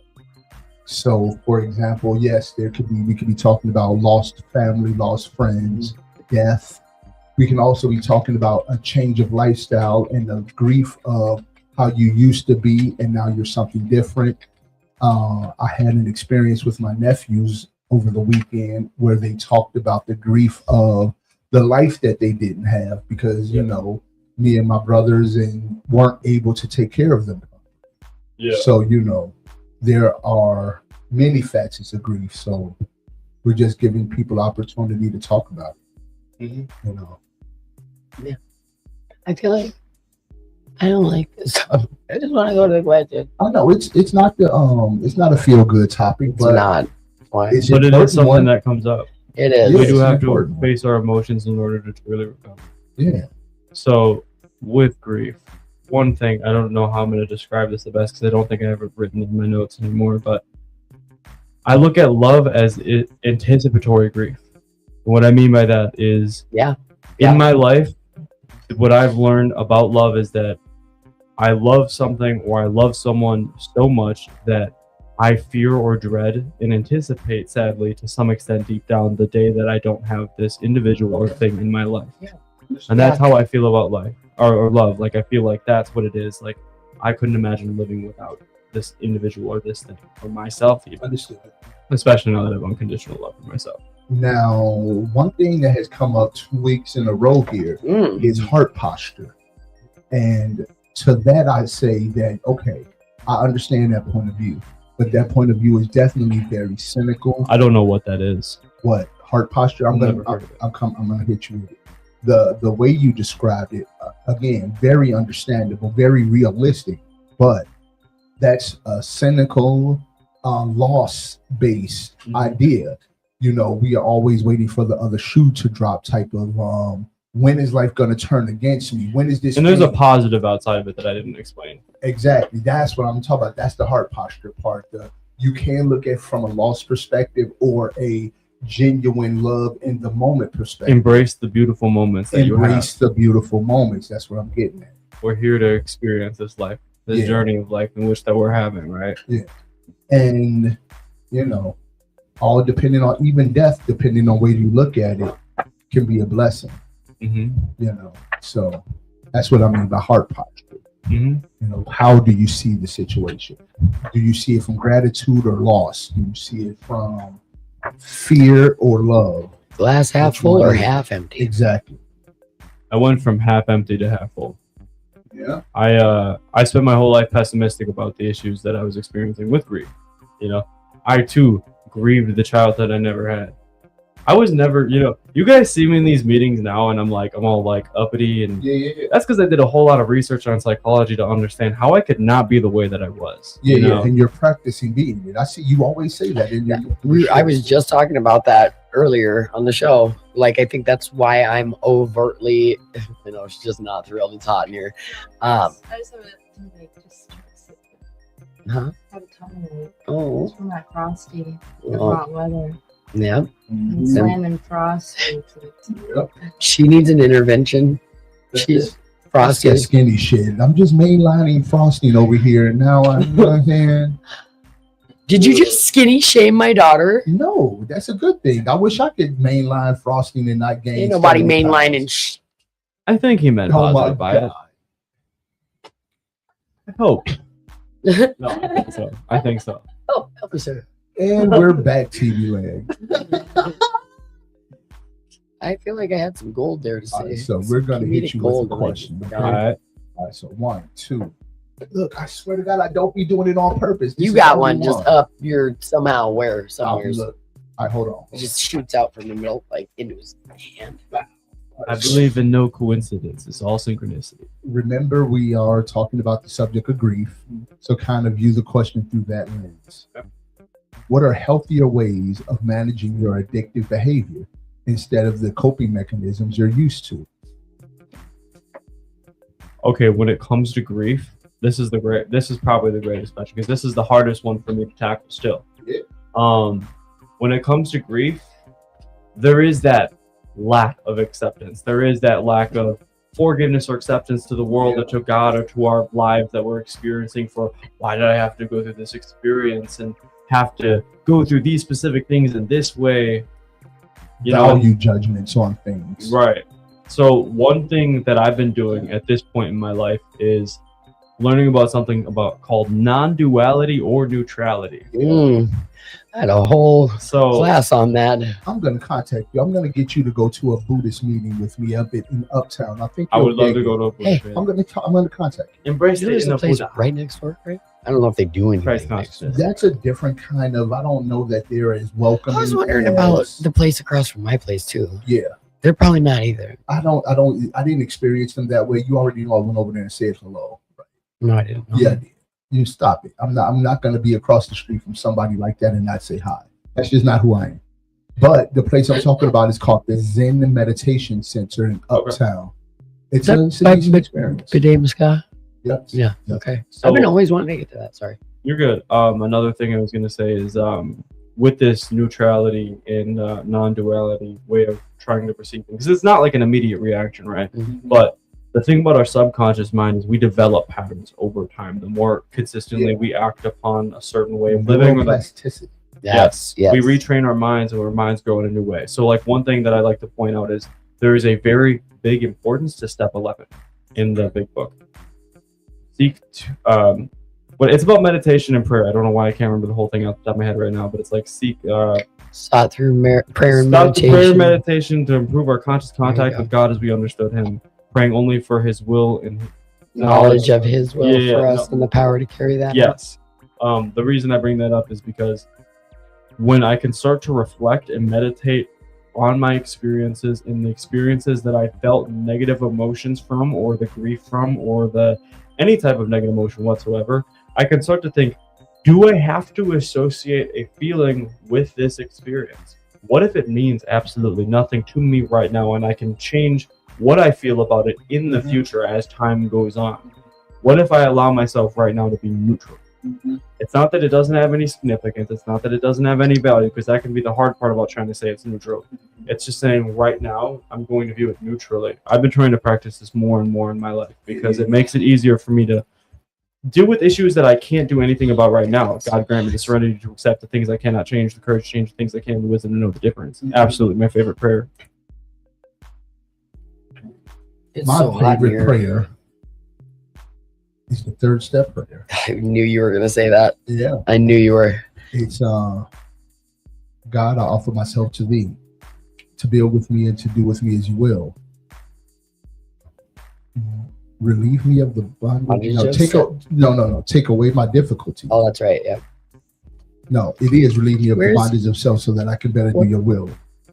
So, for example, yes, we could be talking about lost family, lost friends, death. We can also be talking about a change of lifestyle and the grief of how you used to be and now you're something different. I had an experience with my nephews over the weekend where they talked about the grief of the life that they didn't have because, you know, me and my brothers and weren't able to take care of them. Yeah. So, you know, there are many facets of grief. So we're just giving people opportunity to talk about it. You know. I feel like I don't like this. I just want to go to the question. I know it's not a feel good topic, It's but not. Why? it's But it important is something one. that comes up. It is. Yeah, We do it's have to important. face our emotions in order to truly recover. Yeah. So, with grief, one thing, I don't know how I'm going to describe this the best because I don't think I have it written in my notes anymore, but I look at love as anticipatory grief. What I mean by that is, Yeah. in my life, what I've learned about love is that I love something or I love someone so much that I fear or dread and anticipate, sadly, to some extent deep down, the day that I don't have this individual or thing in my life. And that's how I feel about life or love. Like, I feel like that's what it is. Like, I couldn't imagine living without this individual or this thing or myself, even, Understood. especially now that I have unconditional love for myself. Now, one thing that has come up 2 weeks in a row here is heart posture. And to that, I say that, okay, I understand that point of view, but that point of view is definitely very cynical. I don't know what that is. What heart posture? I'm Never gonna heard of it. I'm gonna hit you with it. The way you described it, again, very understandable, very realistic, but that's a cynical, loss-based idea. You know, we are always waiting for the other shoe to drop type of when is life going to turn against me? When is this? And there's a thing- positive outside of it that I didn't explain. Exactly. That's what I'm talking about. That's the heart posture part. You can look at it from a loss perspective or a genuine love in the moment perspective. Embrace the beautiful moments that you have. Embrace the beautiful moments. That's what I'm getting at. We're here to experience this life, this Yeah. journey of life in which that we're having, right? And, you know, all depending on even death, depending on where you look at it, can be a blessing, Mm-hmm. you know. So that's what I mean by heart posture. Mm-hmm. You know, how do you see the situation? Do you see it from gratitude or loss? Do you see it from fear or love? Glass half Which full one or is it? half empty? Exactly. I went from half empty to half full. Yeah. I spent my whole life pessimistic about the issues that I was experiencing with grief. You know, I too grieved the childhood I never had. I was never, you guys see me in these meetings now, and I'm all like uppity, and Yeah. that's because I did a whole lot of research on psychology to understand how I could not be the way that I was. Yeah. And you're practicing being it. I see you always say that in your. I was just talking about that earlier on the show. Like, I think that's why I'm overtly, she's just not thrilled. It's hot in here. I just have a like just Huh? have a tummy ache. Oh, It's from that frosty, Oh. hot weather. yeah. And slamming frosty. She needs an intervention. She's That's frosty. that skinny shit. I'm just mainlining frosting over here. And now I'm saying, Did you just skinny shame my daughter? no, that's a good thing. I wish I could mainline frosting and not gain. Ain't nobody 70 pounds. mainlining. I think he meant Oh my positive by it. God. I hope. No, I think so. Oh, officer. And we're back, TV land. I feel like I had some gold there to say. All right, so we're gonna hit Comedic you with gold, a and I question. just Okay? All right. All right, so 1, 2. Look, I swear to God, I don't be doing it on purpose. This You is got only one just up your somehow where somewhere. Look. All right, hold on. It just shoots out from the middle, like into his hand. I believe in no coincidence. It's all synchronicity. Remember, we are talking about the subject of grief, so kind of view the question through that lens. What are healthier ways of managing your addictive behavior instead of the coping mechanisms you're used to? Okay, when it comes to grief, this is probably the greatest question because this is the hardest one for me to tackle still. Yeah. When it comes to grief, there is that lack of acceptance. There is that lack of forgiveness or acceptance to the world or to God or to our lives that we're experiencing for why did I have to go through this experience and have to go through these specific things in this way. Value judgments on things. Right. So one thing that I've been doing at this point in my life is learning about something called non-duality or neutrality. I had a whole So class on that. I'm going to contact you. I'm going to get you to go to a Buddhist meeting with me up in Uptown. I think I would you'll love to dig go it. to a Hey, Buddhist I'm meeting. going to contact you. Embrace You know, it there's in a the place Buddha. right next door, right? I don't know if they do anything. Christ like consciousness. that. That's a different kind of. I don't know that they're as welcoming. I was wondering as- about the place across from my place too. Yeah, They're probably not either. I didn't experience them that way. You already know I went over there and said hello. Right? No, I didn't. Yeah, I did. You stop it. I'm not going to be across the street from somebody like that and not say hi. That's just not who I am. But the place I'm talking about is called the Zen Meditation Center in Uptown. It's a decent experience. Bidamuska? Yep. Yeah. Okay. So- I've been always wanting to get to that. Sorry. You're good. Another thing I was going to say is with this neutrality and non-duality way of trying to perceive things, because it's not like an immediate reaction, right? Mm-hmm. But the thing about our subconscious mind is we develop patterns over time. The more consistently we act upon a certain way of living, or Neuroplasticity. Yes. we retrain our minds and our minds grow in a new way. So like one thing that I like to point out is there is a very big importance to step 11 in the big book. But it's about meditation and prayer. I don't know why I can't remember the whole thing off the top of my head right now, but it's like Sought through prayer and stop the meditation. prayer and meditation to improve our conscious contact go. with God as we understood Him, praying only for His will and Knowledge of His will Yeah, for us and the power to carry that. out. Yes. The reason I bring that up is because when I can start to reflect and meditate on my experiences and the experiences that I felt negative emotions from, or the grief from, or the any type of negative emotion whatsoever, I can start to think, do I have to associate a feeling with this experience? What if it means absolutely nothing to me right now and I can change what I feel about it in the future as time goes on? What if I allow myself right now to be neutral? It's not that it doesn't have any significance. It's not that it doesn't have any value, because that can be the hard part about trying to say it's neutral. It's just saying right now, I'm going to view it neutrally. I've been trying to practice this more and more in my life because it makes it easier for me to deal with issues that I can't do anything about right now. God grant me the serenity to accept the things I cannot change, the courage to change the things I can, the wisdom to know the difference. Absolutely my favorite prayer. It's My so hot favorite here. prayer is the third step prayer. I knew you were going to say that. Yeah. I knew you were. It's God, I offer myself to thee, to build with me and to do with me as you will. Relieve me of the bondage. Take away my difficulty. Oh, that's right. Yeah. No, it is relieve me of the Where's- bondage of self so that I can better do your will.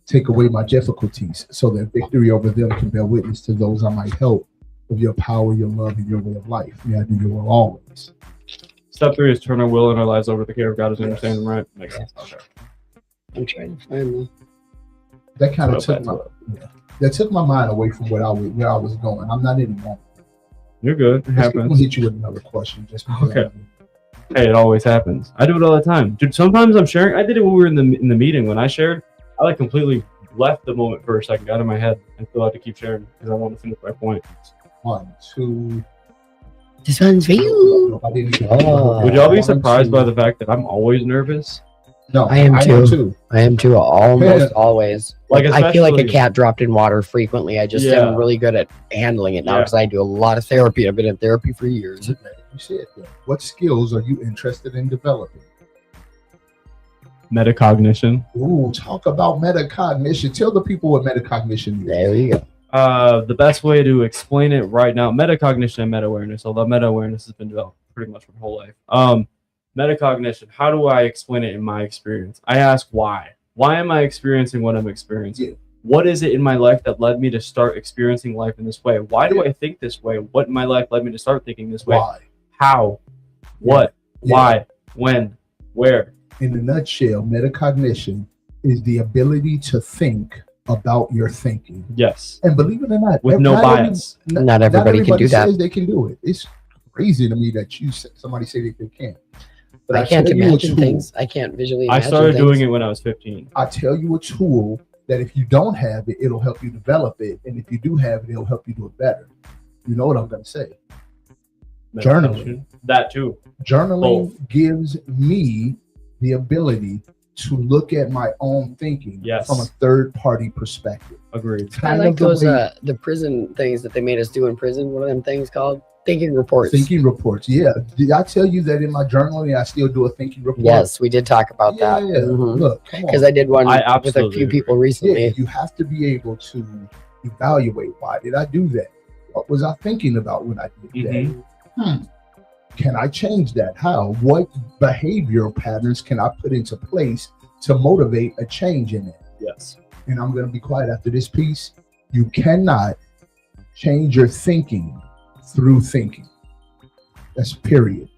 Take away my difficulties so that victory over them can bear witness to those I might help of your power, your love, and your way of life. May I do your will always. Step 3 is turn our will and our lives over to the care of God as understanding, right? Makes sense. Okay. I'm trying to find them. That kind of So took my mind away from where I was going. I'm not anymore. You're good. It I'm gonna happens. hit you with another question. Just because Okay. Hey, it always happens. I do it all the time, dude. Sometimes I'm sharing. I did it when we were in the meeting. When I shared, I like completely left the moment for a second, got in my head, and still had to keep sharing because I want to finish my point. 1, 2. This one's for you. I didn't Oh. Would y'all be 1, surprised 2. by the fact that I'm always nervous? No, I am too. I am too, almost always. Like, I feel like a especially- cat dropped in water frequently. I just Yeah. am really good at handling it now Yeah. because I do a lot of therapy. I've been in therapy for years. You said that. What skills are you interested in developing? Metacognition. Ooh, talk about metacognition. Tell the people what metacognition is. There you go. The best way to explain it right now, metacognition and meta-awareness, although meta-awareness has been developed pretty much my whole life. Metacognition, how do I explain it in my experience? I ask why. Why am I experiencing what I'm experiencing? Yeah. What is it in my life that led me to start experiencing life in this way? Why do I think this way? What in my life led me to start thinking this way? Why? How? What? Yeah. Why? When? Where? In a nutshell, metacognition is the ability to think about your thinking. Yes. And believe it or not, With no bias. Not everybody can do that. says they can do it. It's crazy to me that somebody say that they can't. But I can't tell you a imagine tool. things. I can't visually I imagine started things. doing it when I was 15. I tell you a tool that if you don't have it, it'll help you develop it, and if you do have it, it'll help you do it better. You know what I'm going to say? Journaling. Meditation. That too. Journaling gives me the ability to look at my own thinking Yes. from a third-party perspective. Agreed. I Kind like of the those way- the prison things that they made us do in prison. What are them things called? Thinking reports. Thinking reports. Yeah. Did I tell you that in my journaling I still do a thinking report? Yes, we did talk about Yeah. that. Mhm. Look, come on. Because I did one I with a absolutely few people agree. recently. Yeah, you have to be able to evaluate, why did I do that? What was I thinking about when I did that? Can I change that? How? What behavioral patterns can I put into place to motivate a change in it? Yes. And I'm going to be quiet after this piece. You cannot change your thinking through thinking. That's period.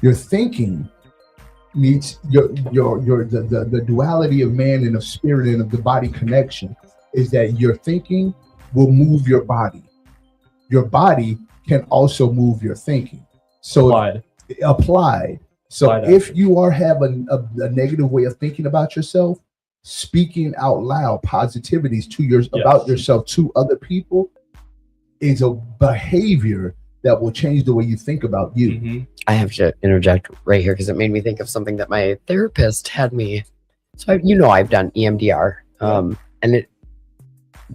Your thinking needs the duality of man and of spirit and of the body connection is that your thinking will move your body. Your body can also move your thinking. So applied. So Applied if action. you are having a negative way of thinking about yourself, speaking out loud positivities to about yourself to other people is a behavior that will change the way you think about you. Mm-hmm. I have to interject right here because it made me think of something that my therapist had me. So I've done EMDR, and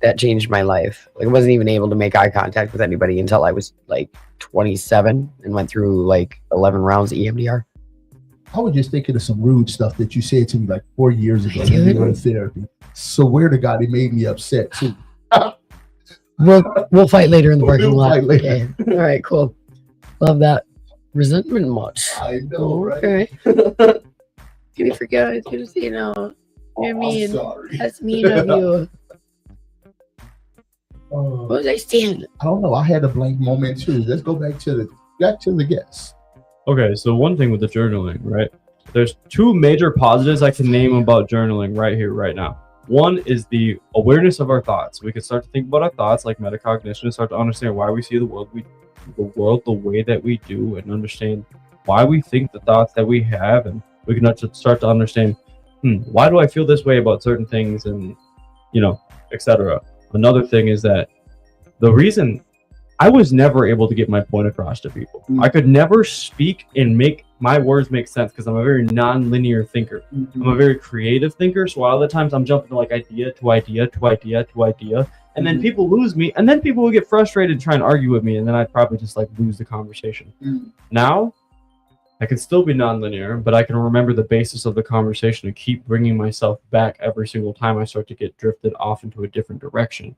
that changed my life. Like I wasn't even able to make eye contact with anybody until I was like 27 and went through like 11 rounds of EMDR. I was just thinking of some rude stuff that you said to me like 4 years ago when Dude. we were in therapy. Swear to God, it made me upset too. We'll fight later in the parking We'll lot. fight later. Okay. All right, cool. Love that. Resentment much. I know, right? Okay. You forget. It's just, you're I'm mean. sorry. That's mean of you. What was I saying? I don't know. I had a blank moment too. Let's go back to the guest. Okay, so one thing with the journaling, right? There's two major positives I can name about journaling right here, right now. One is the awareness of our thoughts. We can start to think about our thoughts, like metacognition, and start to understand why we see the world the way that we do, and understand why we think the thoughts that we have, and we can start to understand, why do I feel this way about certain things, and etc. Another thing is that the reason I was never able to get my point across to people. I could never speak and make my words make sense because I'm a very non-linear thinker. I'm a very creative thinker, so a lot of the times I'm jumping to like idea to idea to idea to idea, and then people lose me, and then people will get frustrated and try and argue with me, and then I'd probably just like lose the conversation. Now, I can still be non-linear, but I can remember the basis of the conversation and keep bringing myself back every single time I start to get drifted off into a different direction.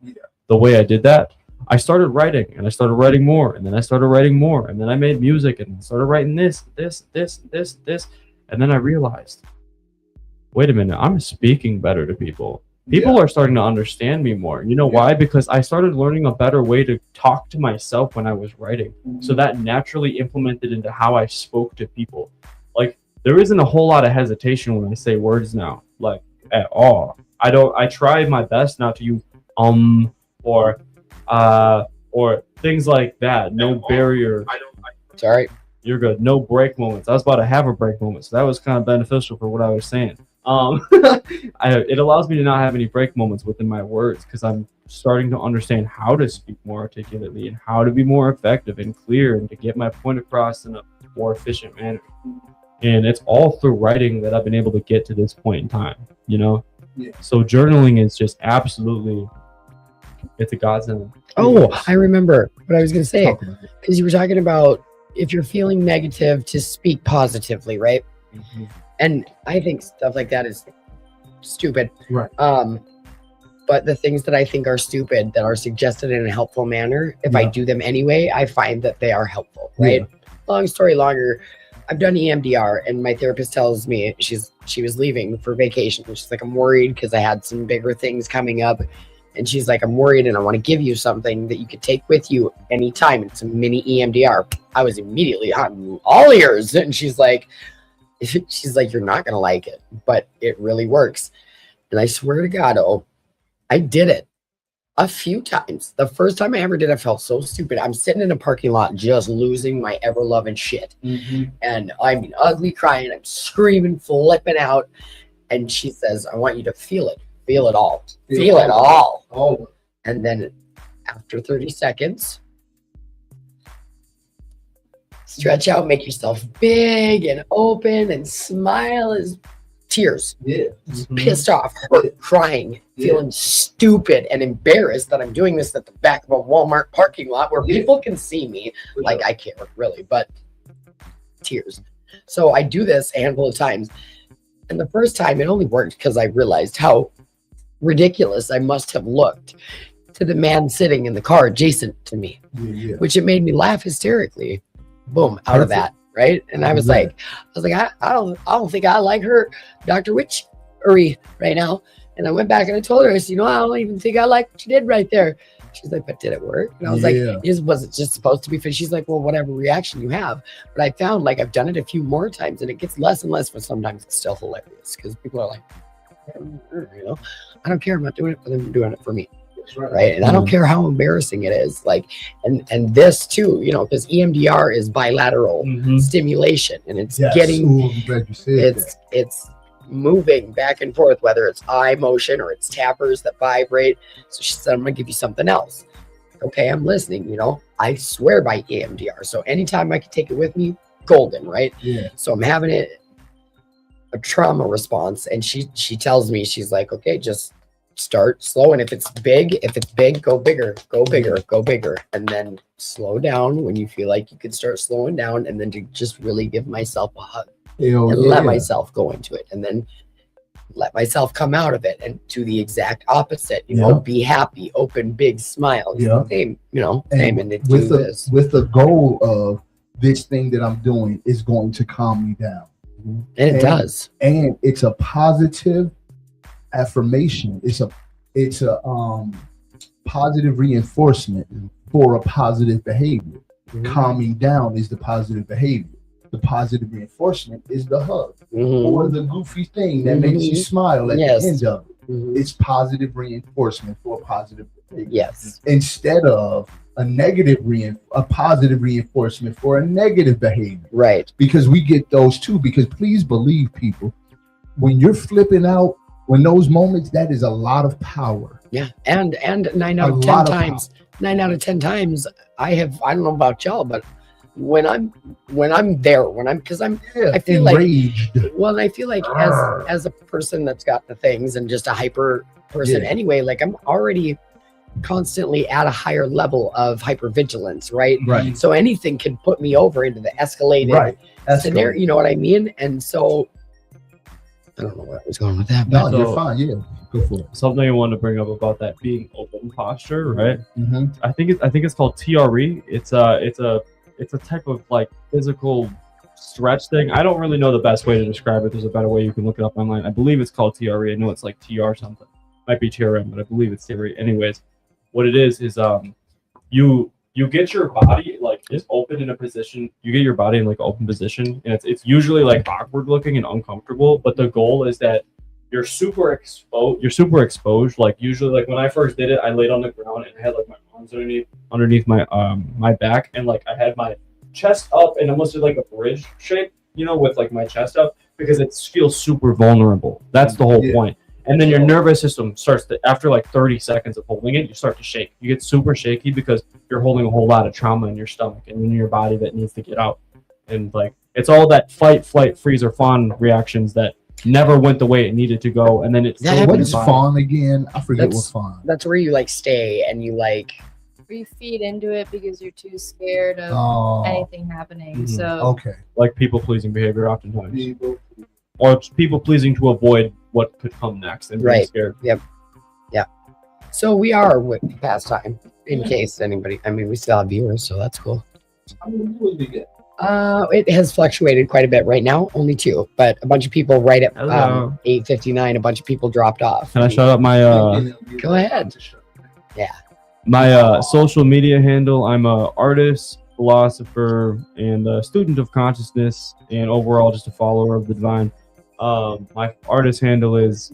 The way I did that, I started writing, and I started writing more, and then I started writing more, and then I made music, and started writing this, and then I realized, wait a minute, I'm speaking better to people. People are starting to understand me more. You know why? Because I started learning a better way to talk to myself when I was writing. So that naturally implemented into how I spoke to people. Like, there isn't a whole lot of hesitation when I say words now, like, at all. I try my best not to use or things like that. No barrier. Sorry. You're good. No break moments. I was about to have a break moment, so that was kind of beneficial for what I was saying. It allows me to not have any break moments within my words because I'm starting to understand how to speak more articulately and how to be more effective and clear and to get my point across in a more efficient manner. And it's all through writing that I've been able to get to this point in time, you know? Yeah. So journaling is just absolutely, it's a godsend. Oh, I remember what I was going to say, because you were talking about if you're feeling negative to speak positively, right? Mm-hmm. And I think stuff like that is stupid. Right. But the things that I think are stupid that are suggested in a helpful manner, if I do them anyway, I find that they are helpful, right? Long story longer, I've done EMDR, and my therapist tells me she was leaving for vacation. She's like, I'm worried because I had some bigger things coming up. And she's like, I'm worried and I want to give you something that you could take with you anytime. It's a mini EMDR. I was immediately on all ears. And she's like, you're not going to like it, but it really works. And I swear to God, I did it a few times. The first time I ever did, I felt so stupid. I'm sitting in a parking lot just losing my ever-loving shit. And I'm ugly crying. I'm screaming, flipping out. And she says, I want you to feel it. Feel it all. Feel it all. Oh. And then after 30 seconds, stretch out, make yourself big and open and smile as tears. Yeah. Pissed off, hurt, crying, feeling stupid and embarrassed that I'm doing this at the back of a Walmart parking lot where people can see me. Like, I can't really, but tears. So I do this a handful of times. And the first time it only worked because I realized how ridiculous I must have looked to the man sitting in the car adjacent to me, which it made me laugh hysterically. Boom, out of that, right? And I was like, I don't think I like her, Dr. Witchery right now. And I went back and I told her, I said, I don't even think I like what you did right there. She's like, but did it work? And I was like, was it just supposed to be? She's like, well, whatever reaction you have. But I found like I've done it a few more times and it gets less and less, but sometimes it's still hilarious because people are like, I don't care. I'm not doing it for them. I'm doing it for me. Right. And I don't care how embarrassing it is. Like, and this too, because EMDR is bilateral stimulation and it's it's moving back and forth, whether it's eye motion or it's tappers that vibrate. So she said, I'm going to give you something else. Okay. I'm listening. I swear by EMDR. So anytime I can take it with me, golden. Right. Yeah. So I'm having a trauma response. And she tells me, she's like, okay, just start slow. And if it's big, go bigger, go bigger, go bigger. And then slow down when you feel like you could start slowing down. And then to just really give myself a hug and let myself go into it. And then let myself come out of it and do the exact opposite, be happy, open, big smile. Same, same. And with the goal of this thing that I'm doing is going to calm me down. And it does. And it's a positive affirmation. It's a positive reinforcement for a positive behavior. Calming down is the positive behavior. The positive reinforcement is the hug or the goofy thing that makes you smile at the end of it. It's positive reinforcement for a positive behavior. Yes. Instead of a positive reinforcement for a negative behavior. Right. Because we get those too. Because please believe, people, when you're flipping out, when those moments, that is a lot of power. Yeah. And 9 out of 10 times, 9 out of 10 times, I don't know about y'all, but when I'm because I feel enraged. I feel like as a person that's got the things and just a hyper person anyway, like I'm already constantly at a higher level of hypervigilance, right? Right. So anything can put me over into the escalated scenario, you know what I mean? And so I don't know where I was going with that. No, you're fine. Yeah, go for it. Something I wanted to bring up about that being open posture, right? I think it's called TRE. It's a type of like physical stretch thing. I don't really know the best way to describe it. There's a better way. You can look it up online. I believe it's called TRE. I know it's like TR something. might be TRM, but I believe it's theory. Anyways, what it is you get your body like just open in a position. You get your body in like an open position, and it's usually like awkward looking and uncomfortable. But the goal is that you're super exposed. You're super exposed. Like usually, like when I first did it, I laid on the ground and I had like my arms underneath my my back, and like I had my chest up and almost did like a bridge shape, you know, with like my chest up because it feels super vulnerable. That's the whole point. And then your nervous system starts to, after like 30 seconds of holding it, you start to shake. You get super shaky because you're holding a whole lot of trauma in your stomach and in your body that needs to get out. And like, it's all that fight, flight, freeze, or fawn reactions that never went the way it needed to go. And then it's what is fawn again? I forget what fawn. That's where you like stay and you like. Or you feed into it because you're too scared of anything happening. So okay, like people pleasing behavior oftentimes, or it's people pleasing to avoid what could come next and being scared. Yep. Yeah. So we are past time in case anybody. I mean, we still have viewers, so that's cool. How many viewers we get? It has fluctuated quite a bit right now. Only 2, but a bunch of people right at 8:59. A bunch of people dropped off. Can I shout out my? Go ahead. Yeah. My social media handle. I'm a artist, philosopher, and a student of consciousness, and overall just a follower of the divine. My artist handle is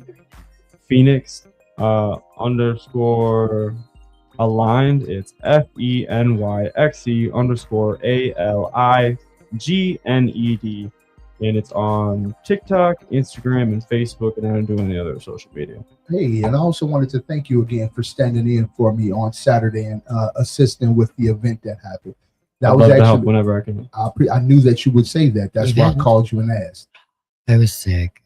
Phoenix _ aligned. It's FENYXE_ALIGNED, and it's on TikTok, Instagram, and Facebook, and I don't do any other social media. Hey, and I also wanted to thank you again for standing in for me on Saturday and assisting with the event that happened. That was actually help whenever I can. I knew that you would say that. That's why I called you and asked. I was sick.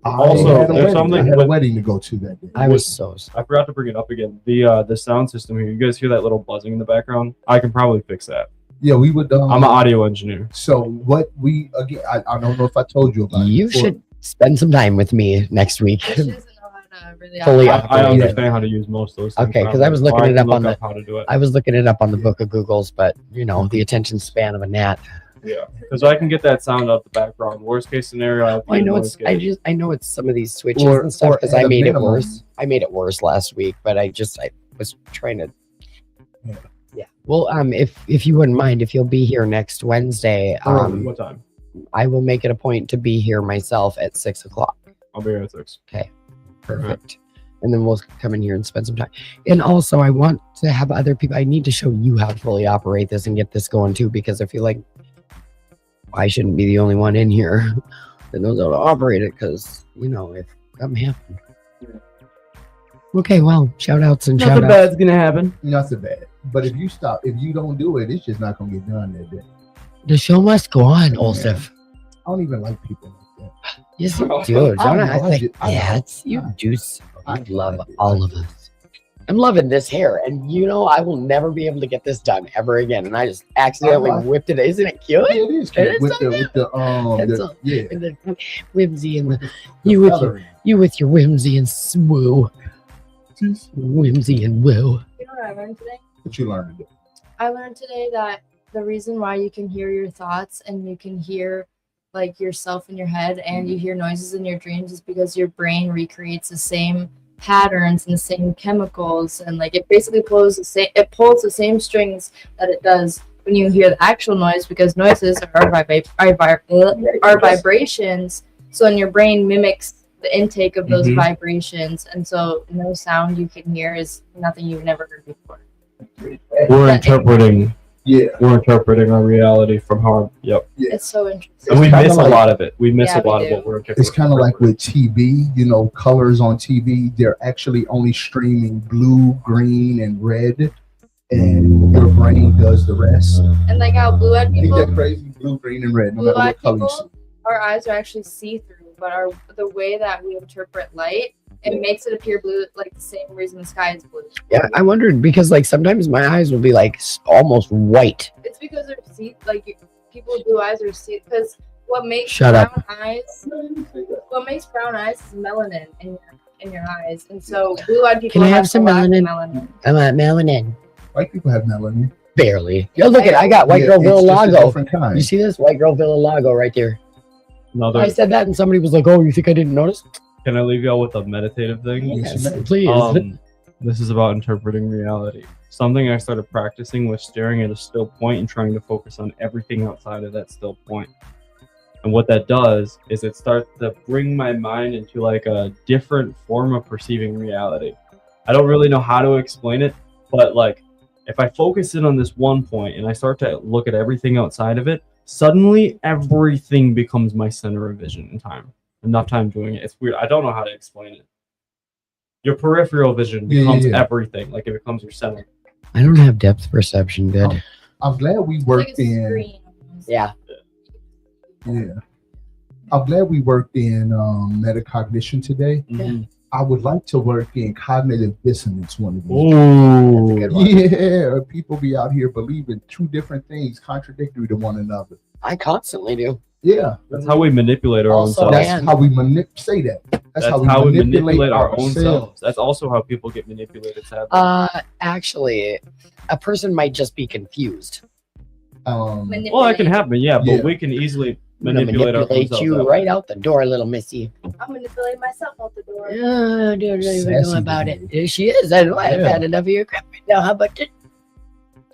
Also, there's something. I had a wedding to go to that day. I was so sick. I forgot to bring it up again. The sound system here. You guys hear that little buzzing in the background? I can probably fix that. Yeah, we would. I'm an audio engineer. So what we again? I don't know if I told you about it. You should spend some time with me next week. she doesn't know how to really Fully I understand how to use most of those things. Okay, because I was looking it up on the. How to do it. I was looking it up on the book of Googles, but you know the attention span of a gnat. Yeah, because I can get that sound out the background. Worst case scenario, I know it's. I know it's some of these switches and stuff because I made it worse. I made it worse last week, but I was trying to. Yeah. Well, if you wouldn't mind, if you'll be here next Wednesday, what time? I will make it a point to be here myself at 6 o'clock. I'll be here at 6. Okay. Perfect. And then we'll come in here and spend some time. And also, I want to have other people. I need to show you how to fully operate this and get this going too, because I feel like I shouldn't be the only one in here that knows how to operate it. Because you know, if something happened. Okay, well, shout outs and shout outs. Nothing bad's gonna happen. Nothing bad. But if you don't do it, it's just not gonna get done that day. The show must go on, Olsef. I don't even like people like that. Yes, you do. You do. I love all of us. I'm loving this hair, and you know I will never be able to get this done ever again. And I just accidentally whipped it. Isn't it cute? Yeah, it is cute. With the whimsy and the you with your whimsy and swoo. Whimsy and woo. You know what I learned today? What you learned today? I learned today that the reason why you can hear your thoughts and you can hear like yourself in your head and you hear noises in your dreams is because your brain recreates the same patterns and the same chemicals, and like it basically pulls the same strings that it does when you hear the actual noise, because noises are vibrations. So in your brain mimics the intake of those vibrations, and so no sound you can hear is nothing you've never heard before. We're interpreting our reality from how. Yep. Yeah. It's so interesting. And we miss a lot of it. We miss a lot of what we're interpreting. It's kind of like with TV, you know, colors on TV, they're actually only streaming blue, green, and red, and your brain does the rest. And like how blue-eyed people, Ain't that crazy? Blue, green, and red, no matter what color you see. Our eyes are actually see-through, but the way that we interpret light, it makes it appear blue, like the same reason the sky is blue. Yeah, I wondered because like sometimes my eyes will be like almost white. It's because they're people with blue eyes are because what makes brown eyes is melanin in your eyes, and so blue-eyed people Can I have some melanin? I want melanin. White people have melanin. Barely. Yo, look I got White Girl Villago. Kind. You see this? White Girl Villago right there. No, I said that and somebody was like, oh, you think I didn't notice? Can I leave y'all with a meditative thing? Yes, please. This is about interpreting reality. Something I started practicing was staring at a still point and trying to focus on everything outside of that still point. And what that does is it starts to bring my mind into like a different form of perceiving reality. I don't really know how to explain it, but like if I focus in on this one point and I start to look at everything outside of it, suddenly everything becomes my center of vision in time. Enough time doing it. It's weird. I don't know how to explain it. Your peripheral vision becomes everything. Like it becomes your center. I don't have depth perception. Good. I'm glad we worked in. Yeah. Yeah. I'm glad we worked in metacognition today. Mm-hmm. I would like to work in cognitive dissonance one of these. Oh, That's a good one. Yeah, people be out here believing two different things contradictory to one another. I constantly do. Yeah, that's how we manipulate our own Also, selves. that's how we say that. That's how we manipulate our own selves. That's also how people get manipulated, sadly. Actually, a person might just be confused. Well, that can happen, yeah, but we can easily manipulate our own selves. You right out the door, little missy. I'm manipulating myself out the door. I don't even know about it. Yeah, she is. I know. I've had enough of your crap right now. How about it?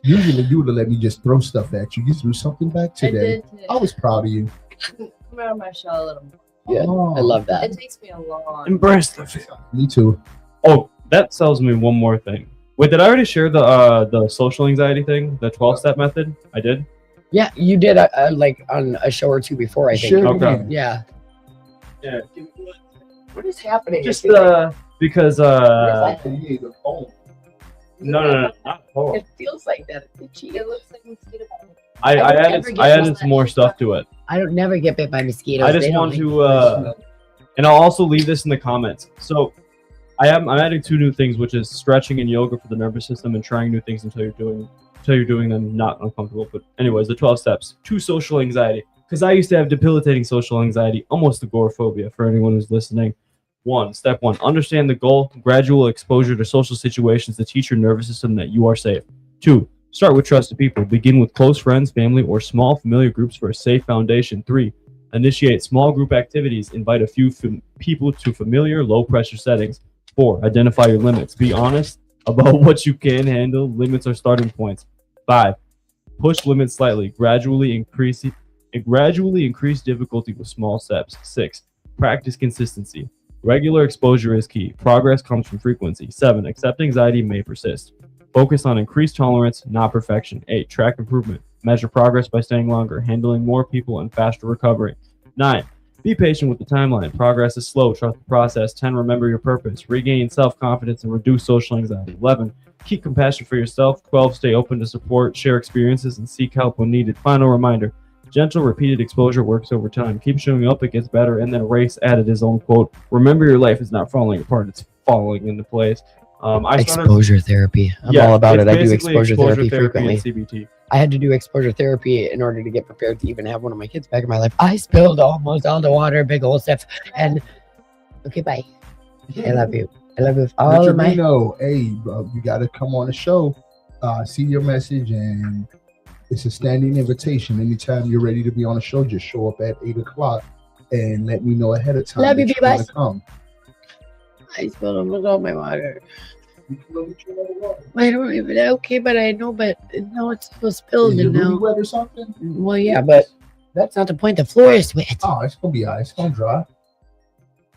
Usually you would let me just throw stuff at you. You threw something back today. I did today. I was proud of you. Come out of my shell a little more. Yeah, I love that. It takes me a long. Embrace the feel. Me too. Oh, that tells me one more thing. Wait, did I already share the social anxiety thing, the 12-step method? I did. Yeah, you did like on a show or two before, I think. Sure. Okay. Yeah. Yeah. What is happening? Just because no, not phone. It feels like that. It looks like mosquito bite. I added some more stuff to it. I don't never get bit by mosquitoes. I just want to and I'll also leave this in the comments. So I'm adding 2 new things, which is stretching and yoga for the nervous system and trying new things until you're doing them not uncomfortable. But anyways, the 12 steps to social anxiety. Because I used to have debilitating social anxiety, almost agoraphobia for anyone who's listening. Step 1, understand the goal, gradual exposure to social situations to teach your nervous system that you are safe. 2, start with trusted people. Begin with close friends, family, or small familiar groups for a safe foundation. 3, initiate small group activities. Invite a few people to familiar, low-pressure settings. 4, identify your limits. Be honest about what you can handle. Limits are starting points. 5, push limits slightly. Gradually increase difficulty with small steps. 6, practice consistency. Regular exposure is key. Progress comes from frequency. 7, accept anxiety may persist. Focus on increased tolerance, not perfection. 8, track improvement. Measure progress by staying longer, handling more people, and faster recovery. 9, be patient with the timeline. Progress is slow. Trust the process. 10, remember your purpose. Regain self-confidence and reduce social anxiety. 11, keep compassion for yourself. 12, stay open to support, share experiences, and seek help when needed. Final reminder, gentle, repeated exposure works over time. Keep showing up, it gets better. And then Race added his own quote, remember your life is not falling apart, it's falling into place. Exposure therapy. I'm all about it. I do exposure therapy frequently. And CBT. I had to do exposure therapy in order to get prepared to even have one of my kids back in my life. I spilled almost all the water, big old stuff. And okay, bye. I love you. I love you with all of my. Hey, bro, you got to come on the show. See your message, and it's a standing invitation. Anytime you're ready to be on the show, just show up at 8 o'clock and let me know ahead of time. Love you, that B-Bus. come. I spilled almost all my water. I don't even okay, but I know, but now it's still spilled. Is it And really now, wet or something? well, yeah, but that's not the point. The floor is wet. Oh, it's gonna be all right. It's gonna dry.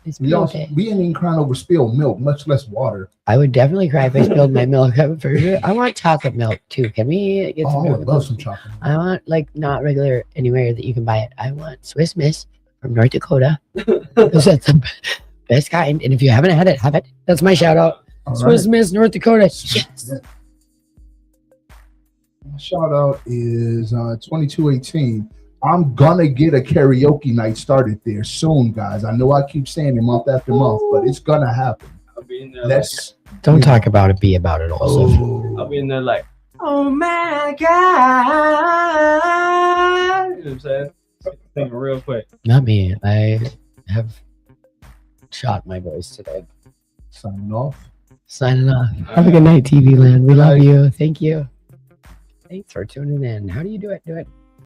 It's We okay. ain't even crying over spilled milk, much less water. I would definitely cry if I spilled my milk. For sure. I want chocolate milk too. Can we get Oh, some I milk? would love some chocolate. I want like not regular anywhere that you can buy it. I want Swiss Miss from North Dakota. That's the best kind. And if you haven't had it, have it. That's my shout out. All Swiss right. Miss North Dakota. Yes. My shout out is 2218. I'm gonna get a karaoke night started there soon, guys. I know I keep saying it month after month, but it's gonna happen. I'll be in there. Let's Don't talk about it. Be about it. Also. I'll be in there like, oh my god. You know what I'm saying? Think real quick. Not me. I have shot my voice today. signing off. Signing off. Have a good night, TV land. We love you. Thank you. Thanks for tuning in. How do you do it? Do it.